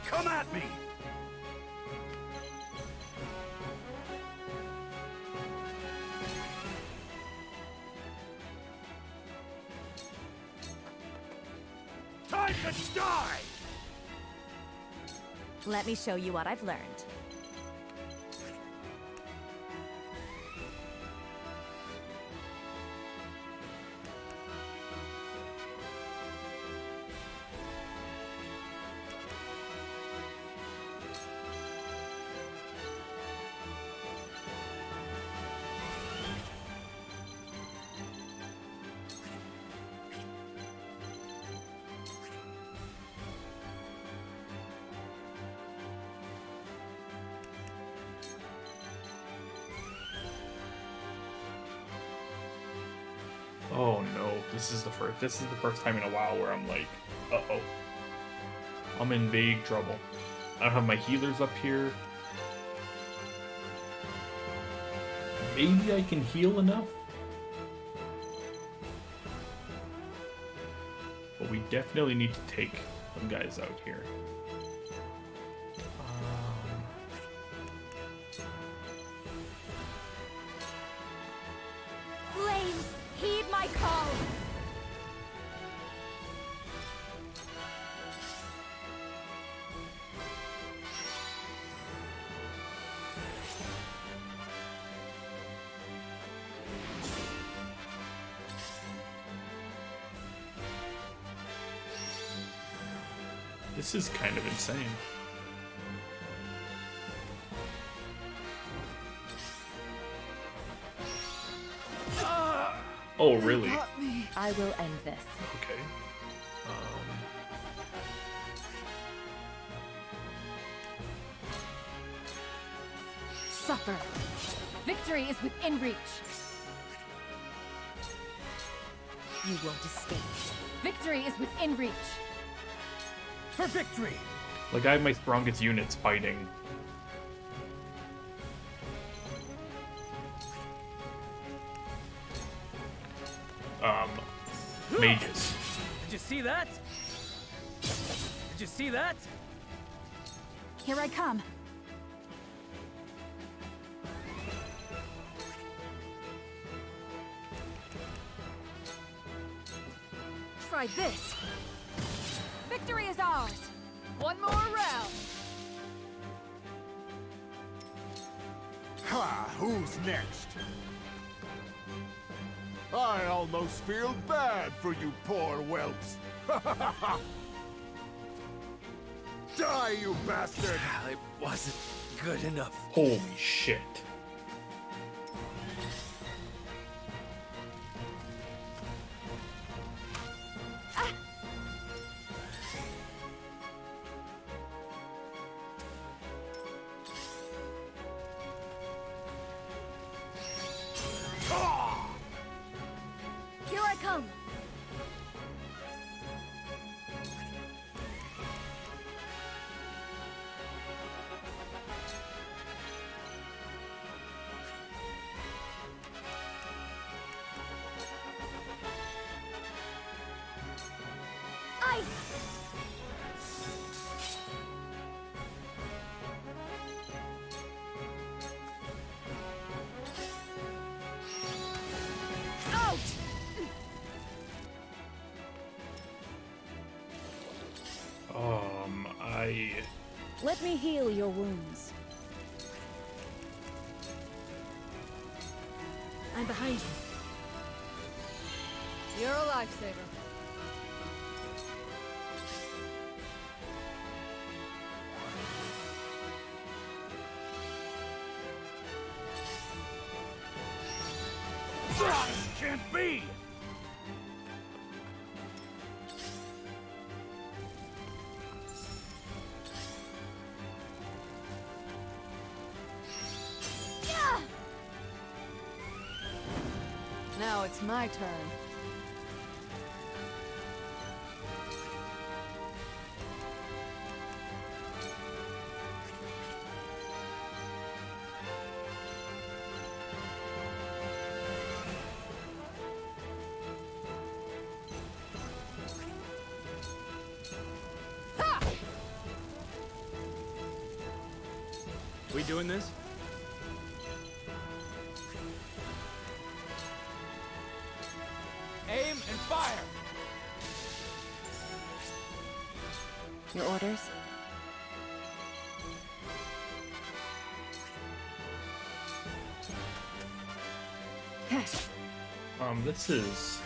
Come at me! Time to die! Let me show you what I've learned. Oh no, this is the first time in a while where I'm like, uh-oh. I'm in big trouble. I don't have my healers up here. Maybe I can heal enough? But we definitely need to take some guys out here. Flames, heed my call! This is kind of insane. Oh, really? I will end this. Okay. Suffer. Victory is within reach. You won't escape. Victory is within reach. For victory! Like, I have my strongest units fighting. Mages. Did you see that? Did you see that? Here I come. Try this. Victory is ours. One more round. Ha! Who's next? I almost feel bad for you poor whelps. Die, you bastard! It wasn't good enough. Holy shit. Here I come. Ice! Out! Let me heal your wounds. I'm behind you. You're a lifesaver. Can't be! Now it's my turn. We doing this? Aim and fire! Your orders? This is...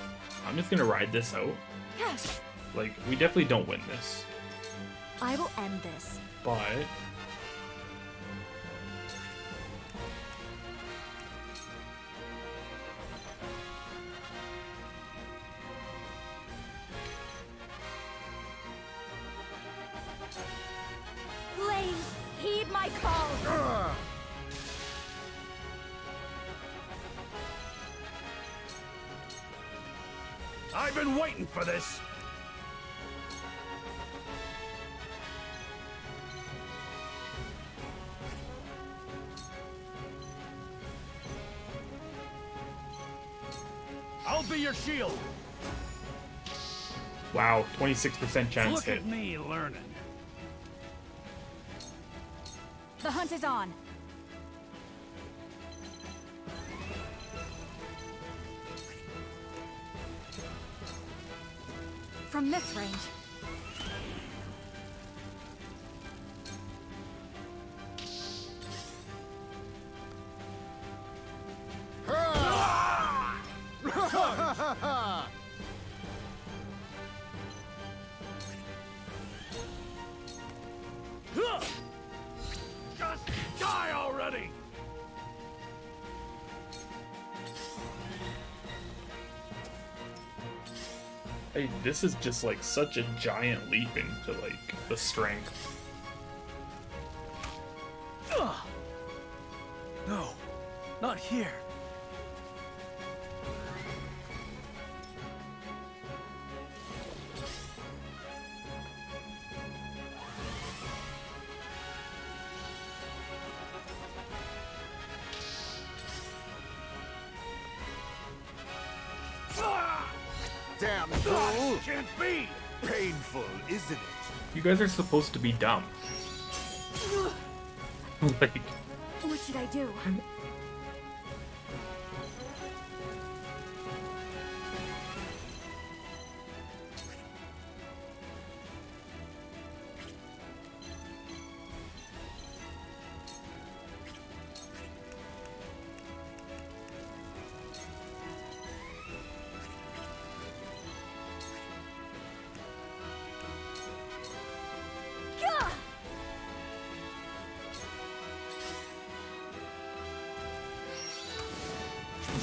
I'm just gonna ride this out. Like, we definitely don't win this. I will end this. But... Flames, heed my call! I've been waiting for this! I'll be your shield! Wow, 26% chance Look hit. at me learning. The hunt is on. From this range. Just die already! Hey, this is just like such a giant leap into like the strength. No, not here. Damn fool! Can't be! Painful, isn't it? You guys are supposed to be dumb. Like, What should I do?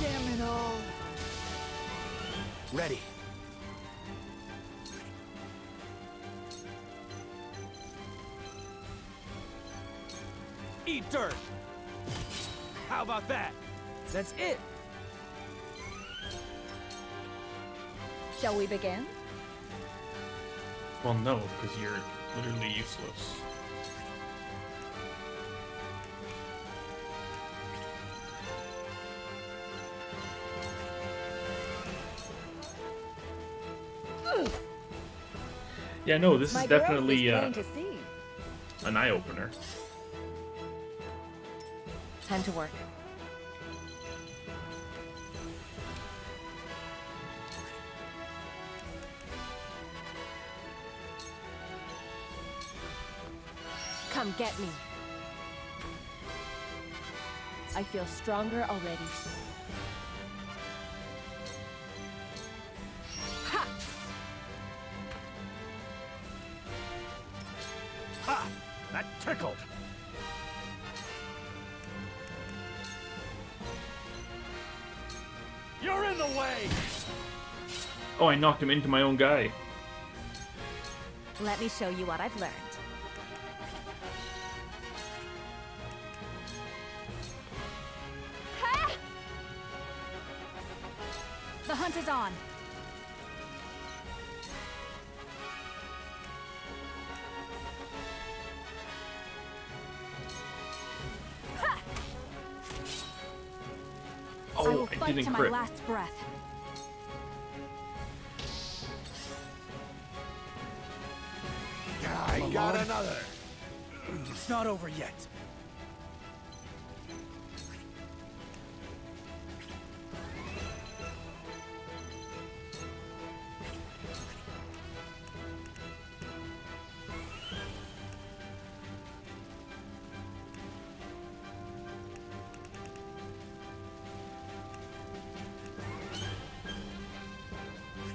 Damn it all. Ready. Eat dirt! How about that? That's it! Shall we begin? Well, no, because you're literally useless. Yeah, no, this is definitely an eye-opener. Time to work. Come get me. I feel stronger already. Ha! Ha! That tickled! You're in the way! Oh, I knocked him into my own guy. Let me show you what I've learned. Ha! The hunt is on. Oh, I will I fight didn't to my crit. last breath. I got another. It's not over yet.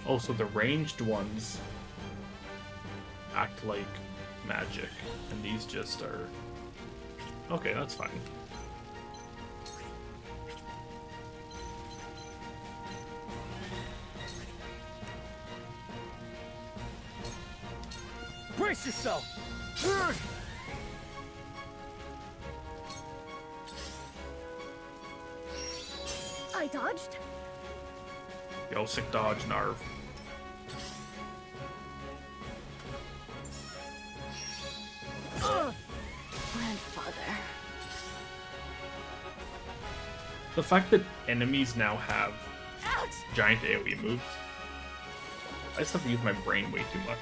Also, the ranged ones act like magic, and these just are... Okay, that's fine. Brace yourself! I dodged? Yo, sick dodge, Narv. Grandfather. The fact that enemies now have Ouch! giant AoE moves, I just have to use my brain way too much.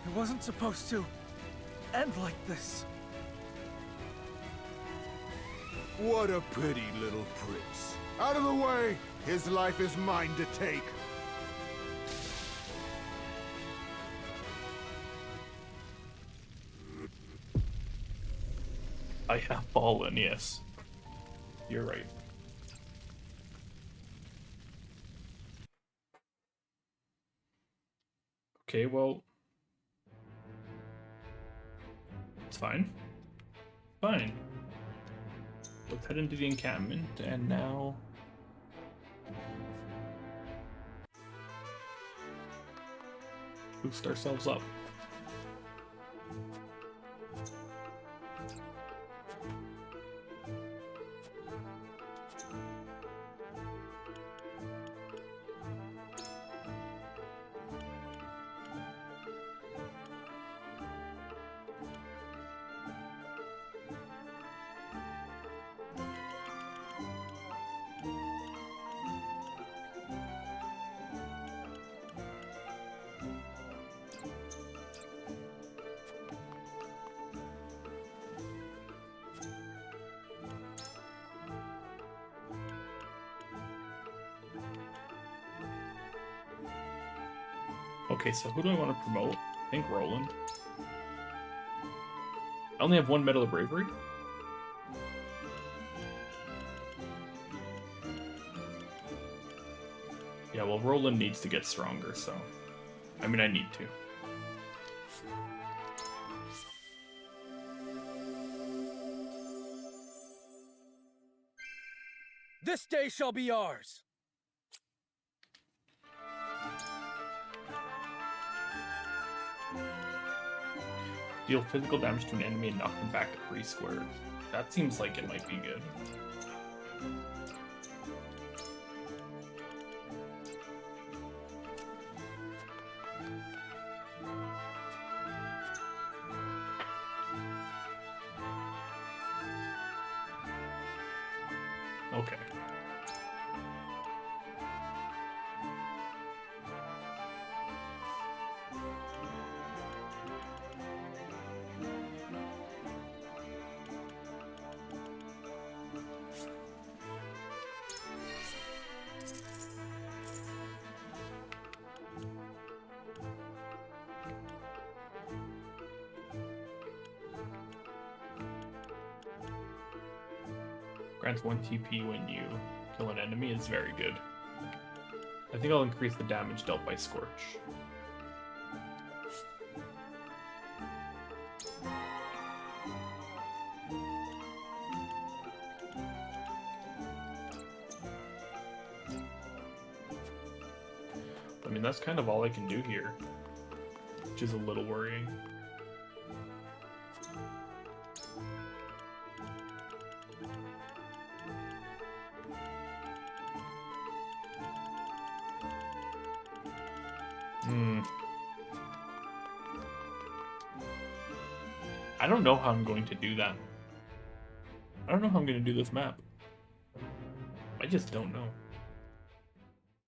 It wasn't supposed to end like this. What a pretty little prince. Out of the way! His life is mine to take. I have fallen, yes. You're right. Okay, well... It's fine. Fine. Let's head into the encampment, and now... boost ourselves up. Okay, so who do I want to promote? I think Roland. I only have 1 Medal of Bravery? Yeah, well, Roland needs to get stronger, so... I mean, I need to. This day shall be ours! Deal physical damage to an enemy and knock them back 3 squares. That seems like it might be good. Okay. Grants 1 TP when you kill an enemy is very good. I think I'll increase the damage dealt by Scorch. I mean, that's kind of all I can do here, which is a little worrying. I don't know how I'm going to do that. I don't know how I'm going to do this map. I just don't know.